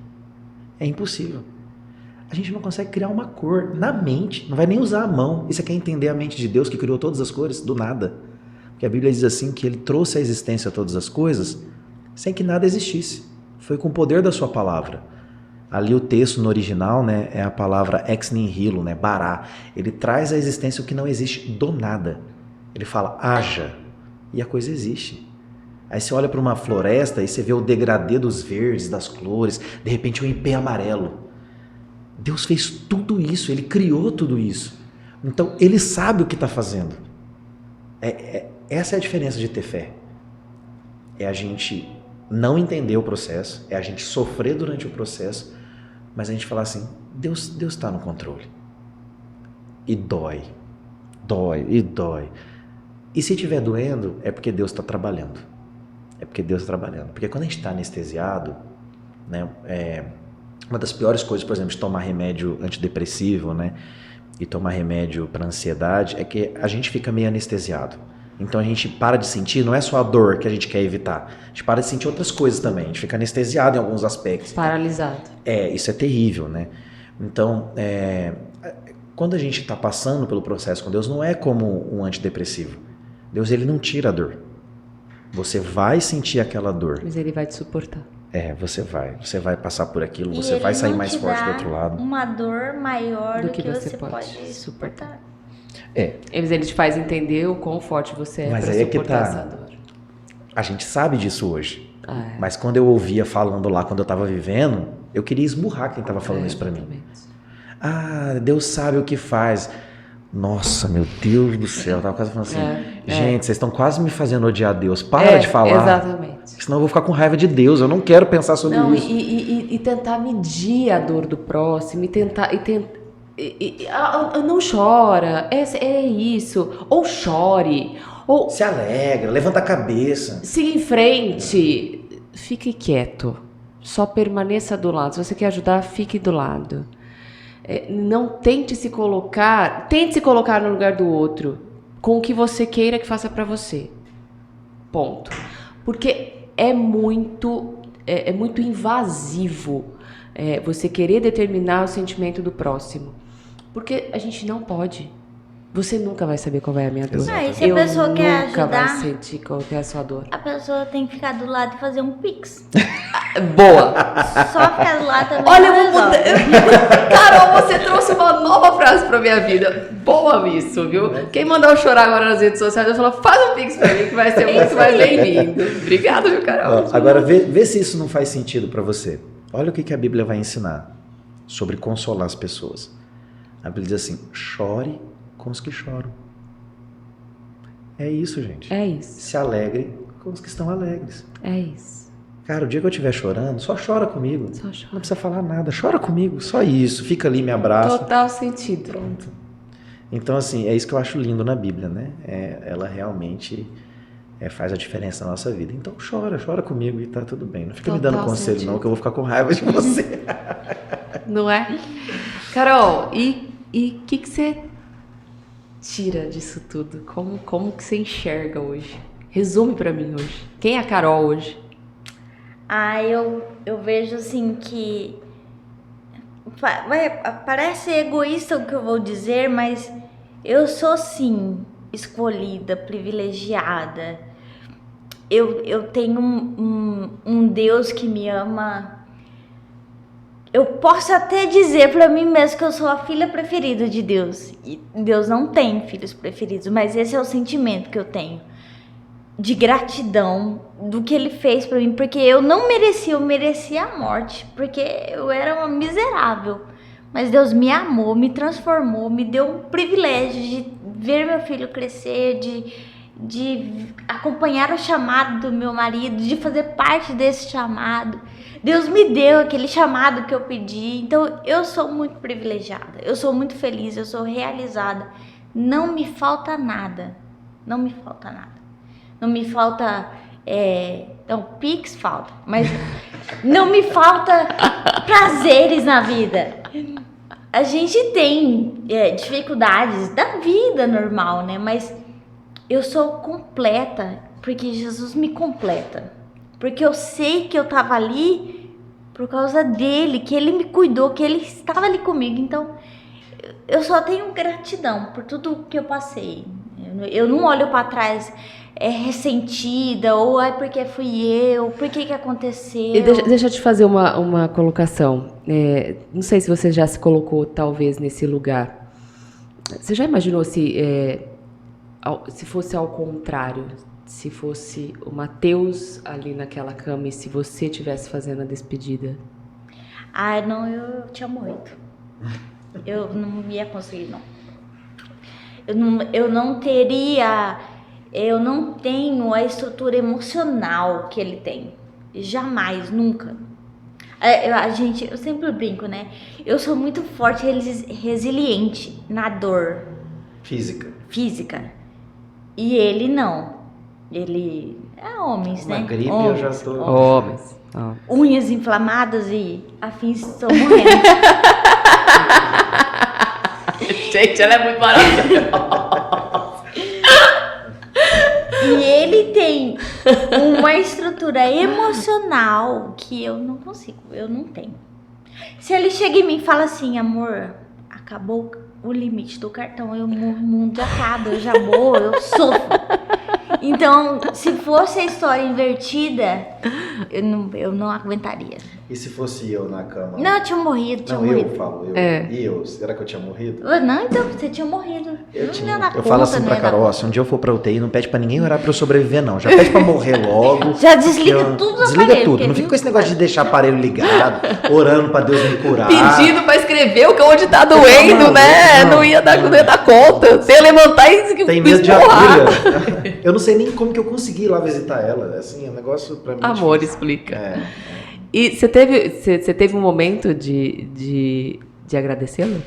É impossível. A gente não consegue criar uma cor na mente, não vai nem usar a mão. E você quer entender a mente de Deus que criou todas as cores do nada? Porque a Bíblia diz assim que ele trouxe à existência todas as coisas sem que nada existisse. Foi com o poder da sua palavra. Ali o texto no original, né, é a palavra ex nihilo, né, bará. Ele traz à existência o que não existe do nada. Ele fala, haja, e a coisa existe. Aí você olha para uma floresta e você vê o degradê dos verdes, das flores, de repente um ipê amarelo. Deus fez tudo isso, Ele criou tudo isso. Então, Ele sabe o que está fazendo. Essa é a diferença de ter fé. É a gente não entender o processo, é a gente sofrer durante o processo, mas a gente falar assim, Deus está no controle. E dói. E se estiver doendo, é porque Deus está trabalhando. Porque quando a gente está anestesiado, né, uma das piores coisas, por exemplo, de tomar remédio antidepressivo, né, e tomar remédio para ansiedade, é que a gente fica meio anestesiado. Então a gente para de sentir, não é só a dor que a gente quer evitar, a gente para de sentir outras coisas também, a gente fica anestesiado em alguns aspectos. Paralisado. Isso é terrível, né? Então, quando a gente está passando pelo processo com Deus, não é como um antidepressivo. Deus, ele não tira a dor. Você vai sentir aquela dor. Mas ele vai te suportar. Você vai passar por aquilo, você vai sair mais forte do outro lado. Uma dor maior do que você pode suportar. Mas ele te faz entender o quão forte você é para suportar essa dor. A gente sabe disso hoje. Mas quando eu ouvia falando lá, quando eu estava vivendo, eu queria esmurrar quem estava falando isso para mim. Deus sabe o que faz. Nossa, meu Deus do céu, eu tava quase falando assim, gente, vocês estão quase me fazendo odiar Deus, para de falar. Exatamente. Senão eu vou ficar com raiva de Deus, eu não quero pensar sobre isso. E tentar medir a dor do próximo, não chora, é isso, ou chore, ou... Se alegra, levanta a cabeça. Siga em frente, fique quieto, só permaneça do lado, se você quer ajudar, fique do lado. Não tente se colocar no lugar do outro, com o que você queira que faça pra você. Ponto. Porque é muito invasivo você querer determinar o sentimento do próximo. Porque a gente não pode. Você nunca vai saber qual é a minha dor. E se a pessoa quer nunca vai ajudar, sentir qual é a sua dor. a pessoa tem que ficar do lado e fazer um pix. Boa! Só ficar do lado também. Olha, eu vou mudar. Carol, você trouxe uma nova frase pra minha vida. Boa isso, viu? Quem mandar eu chorar agora nas redes sociais, eu falo, faz um pix pra mim, que vai ser muito mais bem-vindo. Obrigada, viu, Carol? Agora, vê se isso não faz sentido pra você. Olha o que a Bíblia vai ensinar sobre consolar as pessoas. A Bíblia diz assim, chore com os que choram. É isso, gente. É isso. Se alegre com os que estão alegres. É isso. Cara, o dia que eu estiver chorando, só chora comigo. Só chora. Não precisa falar nada, chora comigo, só isso. Fica ali, me abraça. Total sentido. Pronto. Então, assim, é isso que eu acho lindo na Bíblia, né? Ela realmente faz a diferença na nossa vida. Então, chora comigo e tá tudo bem. Não fica me dando conselho, sentido. não, que eu vou ficar com raiva de você. Não é? Carol, e o que você tira disso tudo? Como que você enxerga hoje? Resume pra mim hoje. Quem é a Carol hoje? Eu vejo assim que parece egoísta o que eu vou dizer, mas eu sou sim escolhida, privilegiada. Eu tenho um Deus que me ama. Eu posso até dizer pra mim mesmo que eu sou a filha preferida de Deus. E Deus não tem filhos preferidos, mas esse é o sentimento que eu tenho. De gratidão do que Ele fez pra mim. Porque eu não merecia, eu merecia a morte. Porque eu era uma miserável. Mas Deus me amou, me transformou, me deu um privilégio de ver meu filho crescer, de acompanhar o chamado do meu marido, de fazer parte desse chamado. Deus me deu aquele chamado que eu pedi. Então eu sou muito privilegiada, eu sou muito feliz, eu sou realizada. Não me falta nada. Não me falta nada. Não me falta... Então, Pix falta, mas não me falta prazeres na vida. A gente tem dificuldades da vida normal, né? Mas eu sou completa porque Jesus me completa. Porque eu sei que eu tava ali por causa dele, que ele me cuidou, que ele estava ali comigo. Então, eu só tenho gratidão por tudo que eu passei. Eu não olho para trás ressentida, ou porque fui eu, por que aconteceu. E deixa eu te fazer uma colocação. Não sei se você já se colocou, talvez, nesse lugar. Você já imaginou se fosse ao contrário? Se fosse o Mateus ali naquela cama e se você estivesse fazendo a despedida? Não, eu tinha morrido. Eu não ia conseguir, não. Eu não teria... Eu não tenho a estrutura emocional que ele tem. Jamais, nunca. Eu sempre brinco, né? Eu sou muito forte e resiliente na dor. Física. E ele não. Ele é homens, né? Uma gripe homens, eu já tô... Homens. Unhas inflamadas e afins estão morrendo. Gente, ela é muito maravilhosa. E ele tem uma estrutura emocional que eu não consigo, eu não tenho. Se ele chega em mim e fala assim, amor, acabou o limite do cartão, o mundo acaba, eu já vou, eu sofro. Então, se fosse a história invertida, eu não aguentaria. E se fosse eu na cama? Não, eu tinha morrido, E eu? Será que eu tinha morrido? Não, então, você tinha morrido. Eu falo assim pra Carol, se um dia eu for pra UTI, não pede pra ninguém orar pra eu sobreviver, não. Já pede pra morrer logo. Já desliga tudo do aparelho. Desliga tudo. Não fica com esse negócio de deixar o aparelho ligado, orando pra Deus me curar. Pedindo pra escrever o que onde tá doendo, né? Não ia dar conta. Você ia levantar e tem medo de agulha. Eu não sei nem como que eu consegui ir lá visitar ela. Assim, é um negócio pra mim. Amor, difícil. explica. E você teve um momento de agradecê-lo?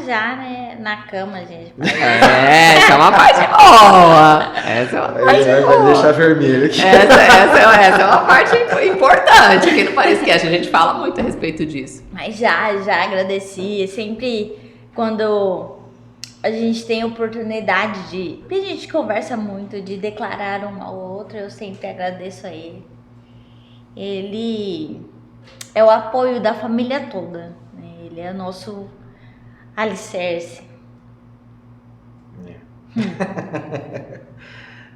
Já, né? Na cama, gente. Essa é uma parte boa. Essa é uma parte boa. Vai deixar vermelho aqui. Essa é uma parte importante. bastante aqui no Paris Cast, a gente fala muito a respeito disso. Mas já agradeci. Sempre quando a gente tem oportunidade de... Porque a gente conversa muito, de declarar um ao outro, eu sempre agradeço a ele. Ele é o apoio da família toda, né? Ele é o nosso alicerce.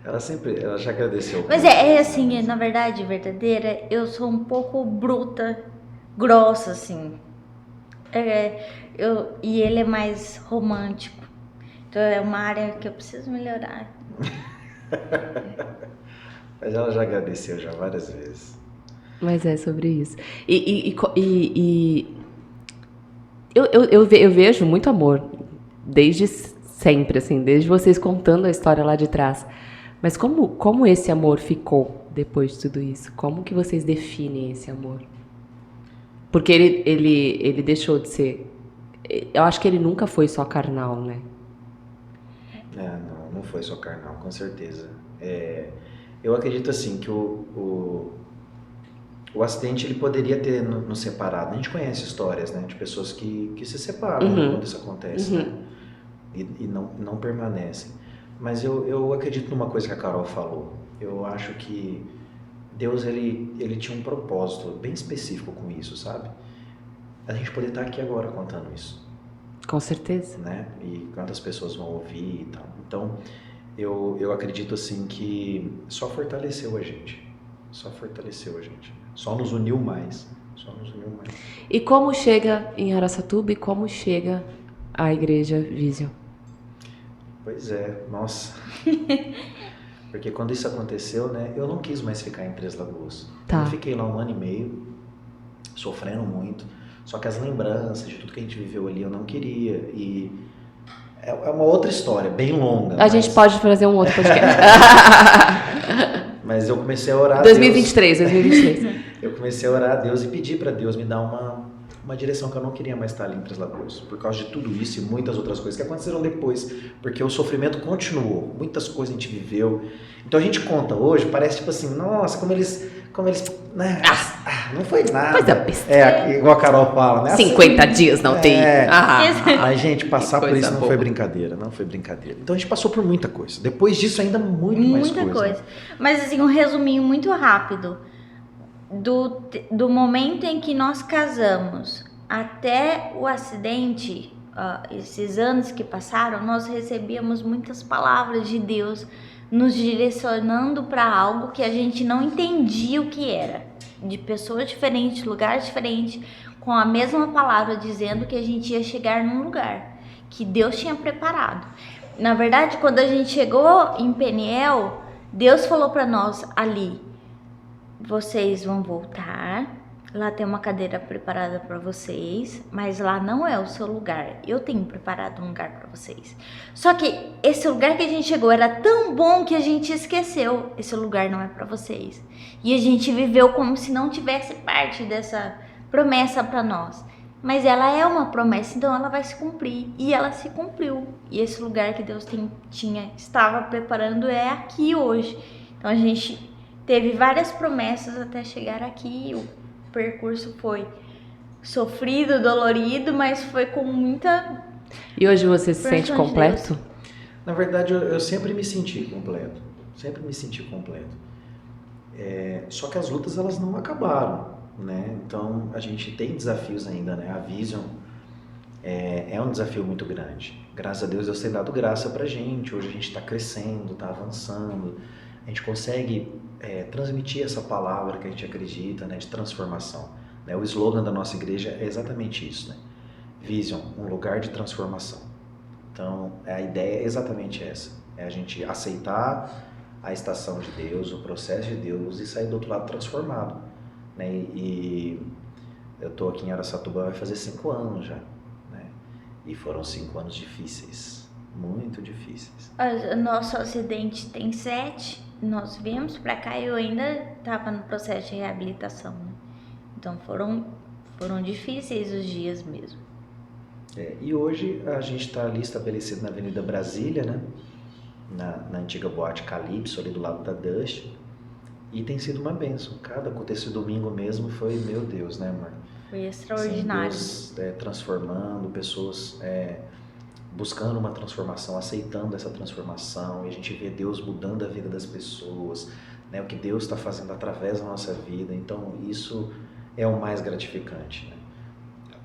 Ela já agradeceu. Mas é assim, na verdade, verdadeira, eu sou um pouco bruta, grossa, assim. E ele é mais romântico. Então é uma área que eu preciso melhorar. Mas ela já agradeceu já várias vezes. Mas é sobre isso. Eu vejo muito amor desde sempre, assim, desde vocês contando a história lá de trás. Mas como esse amor ficou depois de tudo isso? Como que vocês definem esse amor? Porque ele deixou de ser... Eu acho que ele nunca foi só carnal, né? Não foi só carnal, com certeza. Eu acredito assim que o acidente ele poderia ter nos separado. A gente conhece histórias, né, de pessoas que se separam quando isso acontece, né? E não permanecem. Mas eu acredito numa coisa que a Carol falou. Eu acho que Deus ele tinha um propósito bem específico com isso, sabe? A gente poder estar aqui agora contando isso. Com certeza. Né? E quantas pessoas vão ouvir e tal. Então, eu acredito assim que só fortaleceu a gente. Só nos uniu mais. E como chega em Araçatuba e como chega a Igreja Vision? Pois é, nossa. Porque quando isso aconteceu, né, eu não quis mais ficar em Três Lagoas. Tá. Eu fiquei lá 1 ano e meio, sofrendo muito. Só que as lembranças de tudo que a gente viveu ali eu não queria. E é uma outra história, bem longa. A gente pode fazer um outro podcast. Mas eu comecei a orar a 2023. Eu comecei a orar a Deus e pedir para Deus me dar uma direção que eu não queria mais estar ali em Três Lagoas. Por causa de tudo isso e muitas outras coisas que aconteceram depois. Porque o sofrimento continuou. Muitas coisas a gente viveu. Então a gente conta hoje, parece tipo assim, nossa, como eles né? Não foi nada. Coisa besta. Igual a Carol fala, né? 50 dias não tem. Mas, gente, passar por isso não boa. foi brincadeira. Então a gente passou por muita coisa. Depois disso, ainda mais coisa. Muita coisa. Mas assim, um resuminho muito rápido. Do momento em que nós casamos até o acidente, esses anos que passaram, nós recebíamos muitas palavras de Deus nos direcionando para algo que a gente não entendia o que era, de pessoas diferentes, lugares diferentes, com a mesma palavra dizendo que a gente ia chegar num lugar que Deus tinha preparado. Na verdade, quando a gente chegou em Peniel, Deus falou para nós ali: vocês vão voltar, lá tem uma cadeira preparada para vocês, mas lá não é o seu lugar. Eu tenho preparado um lugar para vocês. Só que esse lugar que a gente chegou era tão bom que a gente esqueceu. Esse lugar não é para vocês. E a gente viveu como se não tivesse parte dessa promessa para nós. Mas ela é uma promessa, então ela vai se cumprir. E ela se cumpriu. E esse lugar que Deus estava preparando é aqui hoje. Então a gente teve várias promessas até chegar aqui. O percurso foi sofrido, dolorido, mas foi com muita... E hoje você se sente completo? Na verdade, eu sempre me senti completo. Só que as lutas, elas não acabaram, né? Então, a gente tem desafios ainda, né? A Vision é um desafio muito grande. Graças a Deus tem dado graça pra gente. Hoje a gente está crescendo, está avançando. A gente consegue transmitir essa palavra que a gente acredita, né, de transformação. Né? O slogan da nossa igreja é exatamente isso, né? Vision, um lugar de transformação. Então, a ideia é exatamente essa. É a gente aceitar a estação de Deus, o processo de Deus e sair do outro lado transformado. Né? E eu estou aqui em Araçatuba, vai fazer 5 anos já. Né? E foram 5 anos difíceis, muito difíceis. O nosso acidente tem 7. Nós viemos para cá e eu ainda estava no processo de reabilitação, né? Então foram difíceis os dias mesmo. E hoje a gente está ali estabelecido na Avenida Brasília, né? Na antiga boate Calypso, ali do lado da Dust. E tem sido uma bênção. Esse domingo mesmo foi, meu Deus, né, amor? Foi extraordinário. Deus transformando, pessoas buscando uma transformação, aceitando essa transformação, e a gente vê Deus mudando a vida das pessoas, né, o que Deus está fazendo através da nossa vida. Então isso é o mais gratificante, né?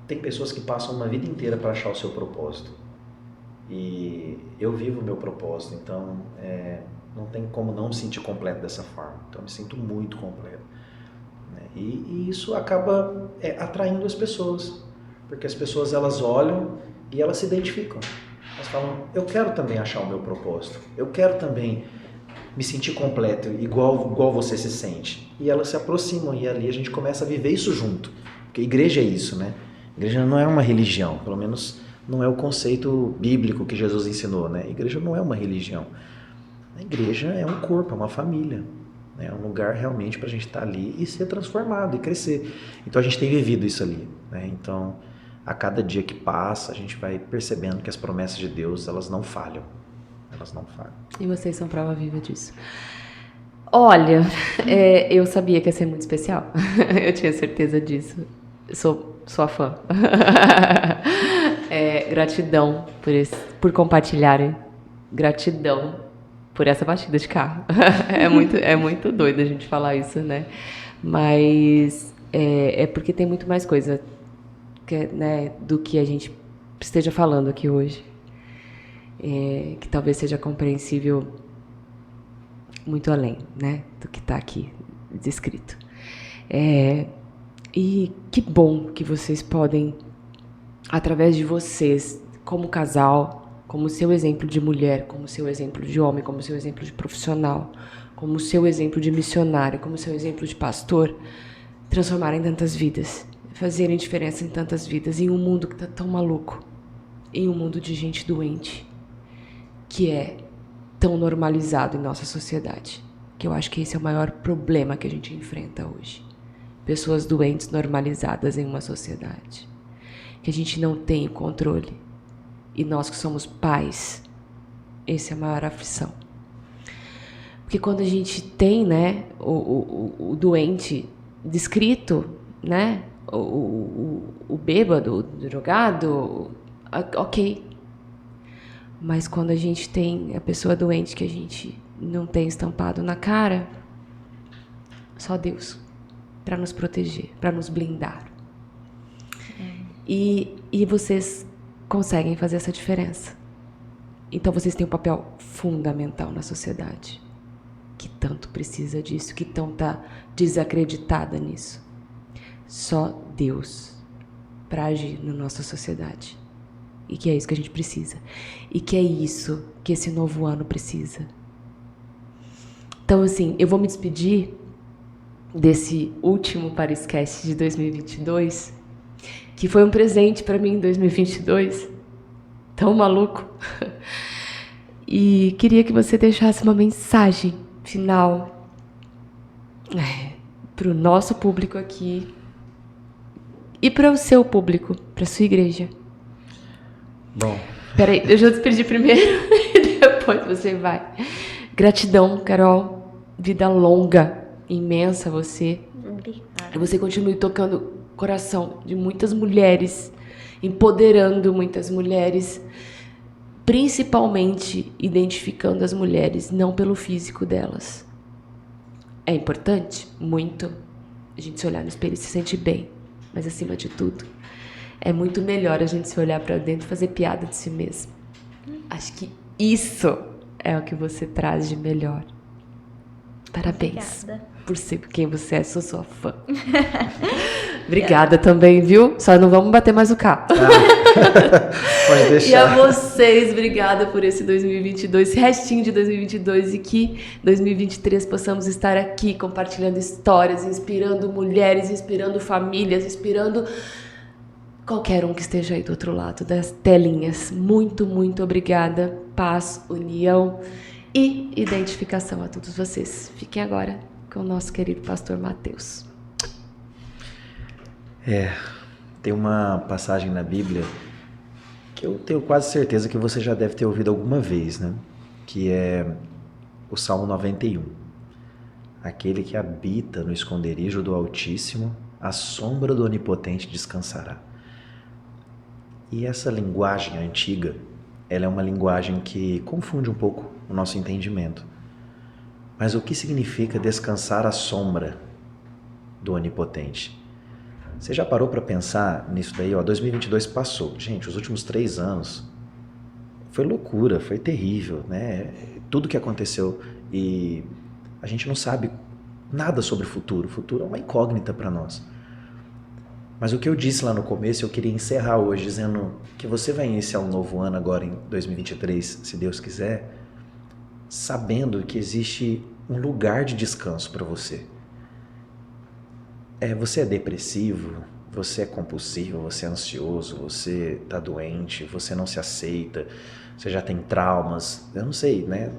Tem pessoas que passam uma vida inteira para achar o seu propósito, e eu vivo o meu propósito, então não tem como não me sentir completo dessa forma. Então eu me sinto muito completo, né? E isso acaba atraindo as pessoas, porque as pessoas elas olham e elas se identificam. Elas falam, eu quero também achar o meu propósito, eu quero também me sentir completo, igual você se sente. E elas se aproximam, e ali a gente começa a viver isso junto. Porque igreja é isso, né? Igreja não é uma religião, pelo menos não é o conceito bíblico que Jesus ensinou, né? Igreja não é uma religião. A igreja é um corpo, é uma família. É um lugar realmente para a gente estar ali e ser transformado e crescer. Então a gente tem vivido isso ali, né? Então, a cada dia que passa, a gente vai percebendo que as promessas de Deus, elas não falham. Elas não falham. E vocês são prova viva disso. Olha, eu sabia que ia ser muito especial. Eu tinha certeza disso. Eu sou sua fã. Gratidão por compartilharem. Gratidão por essa batida de carro. É muito doido a gente falar isso, né? Mas é porque tem muito mais coisa né, do que a gente esteja falando aqui hoje, que talvez seja compreensível muito além, né, do que está aqui descrito. E que bom que vocês podem, através de vocês, como casal, como seu exemplo de mulher, como seu exemplo de homem, como seu exemplo de profissional, como seu exemplo de missionário, como seu exemplo de pastor, transformarem tantas vidas, fazerem diferença em tantas vidas, em um mundo que está tão maluco, em um mundo de gente doente, que é tão normalizado em nossa sociedade, que eu acho que esse é o maior problema que a gente enfrenta hoje. Pessoas doentes normalizadas em uma sociedade, que a gente não tem controle. E nós que somos pais, essa é a maior aflição. Porque quando a gente tem, né, o doente descrito, né, o bêbado, o drogado, ok. Mas quando a gente tem a pessoa doente que a gente não tem estampado na cara, só Deus para nos proteger, para nos blindar. E vocês conseguem fazer essa diferença. Então vocês têm um papel fundamental na sociedade, que tanto precisa disso, que tão tá desacreditada nisso. Só Deus para agir na nossa sociedade. E que é isso que a gente precisa. E que é isso que esse novo ano precisa. Então, assim, eu vou me despedir desse último Pariscast de 2022, que foi um presente para mim em 2022, tão maluco. E queria que você deixasse uma mensagem final para o nosso público aqui e para o seu público, para a sua igreja. Bom. Peraí, deixa eu despedir primeiro e depois você vai. Gratidão, Carol. Vida longa, imensa você. Obrigada. Que você continue tocando o coração de muitas mulheres, empoderando muitas mulheres, principalmente identificando as mulheres, não pelo físico delas. É importante? Muito. A gente se olhar no espelho e se sentir bem. Mas, acima de tudo, é muito melhor a gente se olhar para dentro e fazer piada de si mesmo. Acho que isso é o que você traz de melhor. Parabéns. Obrigada. Por ser quem você é, sou sua fã. Obrigada também, viu? Só não vamos bater mais o carro. Pode deixar. E a vocês, obrigada por esse 2022, esse restinho de 2022, e que 2023 possamos estar aqui compartilhando histórias, inspirando mulheres, inspirando famílias, inspirando qualquer um que esteja aí do outro lado das telinhas. Muito, muito obrigada. Paz, união e identificação a todos vocês. Fiquem agora com o nosso querido pastor Mateus. Tem uma passagem na Bíblia que eu tenho quase certeza que você já deve ter ouvido alguma vez, né? Que é o Salmo 91. Aquele que habita no esconderijo do Altíssimo, à sombra do Onipotente descansará. E essa linguagem antiga, ela é uma linguagem que confunde um pouco o nosso entendimento. Mas o que significa descansar à sombra do Onipotente? Você já parou para pensar nisso daí? 2022 passou. Gente, os últimos 3 anos foi loucura, foi terrível, né? Tudo que aconteceu e a gente não sabe nada sobre o futuro. O futuro é uma incógnita para nós. Mas o que eu disse lá no começo, eu queria encerrar hoje dizendo que você vai iniciar um novo ano agora em 2023, se Deus quiser, sabendo que existe um lugar de descanso para você. Você é depressivo, você é compulsivo, você é ansioso, você está doente, você não se aceita, você já tem traumas, eu não sei, né?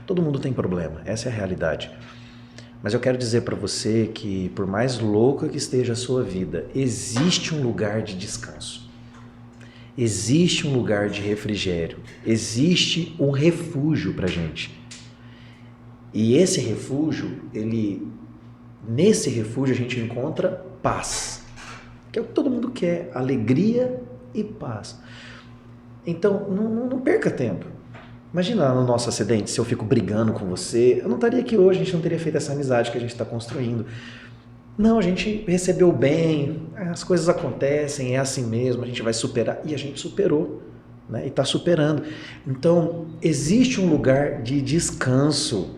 Todo mundo tem problema, essa é a realidade. Mas eu quero dizer para você que, por mais louca que esteja a sua vida, existe um lugar de descanso. Existe um lugar de refrigério. Existe um refúgio para a gente. E esse refúgio, nesse refúgio a gente encontra paz. Que é o que todo mundo quer, alegria e paz. Então, não perca tempo. Imagina no nosso acidente, se eu fico brigando com você, eu não estaria aqui hoje, a gente não teria feito essa amizade que a gente está construindo. Não, a gente recebeu bem, as coisas acontecem, é assim mesmo, a gente vai superar, e a gente superou, né? E está superando. Então, existe um lugar de descanso.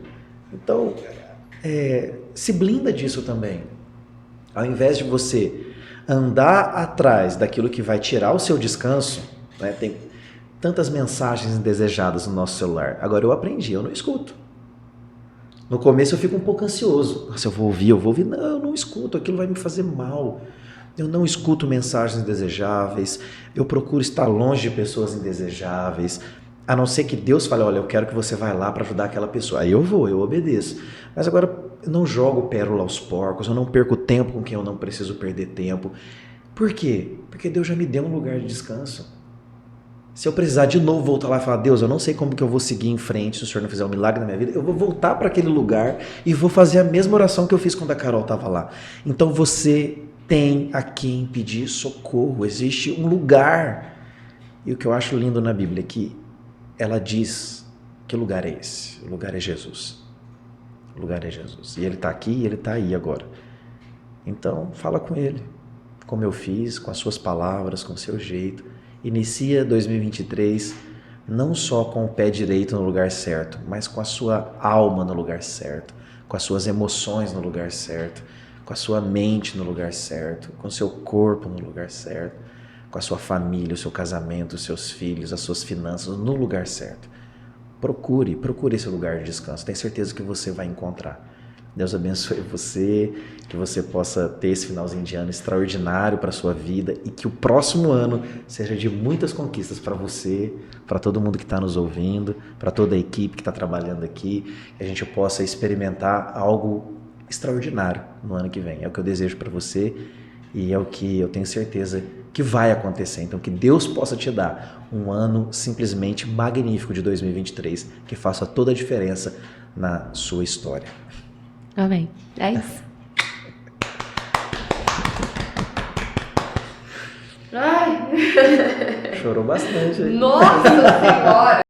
Então, se blinda disso também. Ao invés de você andar atrás daquilo que vai tirar o seu descanso, né? Tem tantas mensagens indesejadas no nosso celular. Agora eu aprendi, eu não escuto. No começo eu fico um pouco ansioso. Nossa, eu vou ouvir. Não, eu não escuto, aquilo vai me fazer mal. Eu não escuto mensagens indesejáveis. Eu procuro estar longe de pessoas indesejáveis. A não ser que Deus fale, olha, eu quero que você vá lá para ajudar aquela pessoa. Aí eu vou, eu obedeço. Mas agora eu não jogo pérola aos porcos, eu não perco tempo com quem eu não preciso perder tempo. Por quê? Porque Deus já me deu um lugar de descanso. Se eu precisar de novo voltar lá e falar, Deus, eu não sei como que eu vou seguir em frente se o Senhor não fizer um milagre na minha vida, eu vou voltar para aquele lugar e vou fazer a mesma oração que eu fiz quando a Carol estava lá. Então você tem a quem pedir socorro, existe um lugar. E o que eu acho lindo na Bíblia é que ela diz, que lugar é esse? O lugar é Jesus. O lugar é Jesus. E Ele está aqui e Ele está aí agora. Então fala com Ele, como eu fiz, com as suas palavras, com o seu jeito. Inicia 2023 não só com o pé direito no lugar certo, mas com a sua alma no lugar certo, com as suas emoções no lugar certo, com a sua mente no lugar certo, com o seu corpo no lugar certo, com a sua família, o seu casamento, os seus filhos, as suas finanças no lugar certo. Procure esse lugar de descanso. Tenho certeza que você vai encontrar. Deus abençoe você, que você possa ter esse finalzinho de ano extraordinário para a sua vida e que o próximo ano seja de muitas conquistas para você, para todo mundo que está nos ouvindo, para toda a equipe que está trabalhando aqui, que a gente possa experimentar algo extraordinário no ano que vem. É o que eu desejo para você e é o que eu tenho certeza que vai acontecer. Então, que Deus possa te dar um ano simplesmente magnífico de 2023, que faça toda a diferença na sua história. Amém. É isso. Ai. Chorou bastante. Nossa Senhora!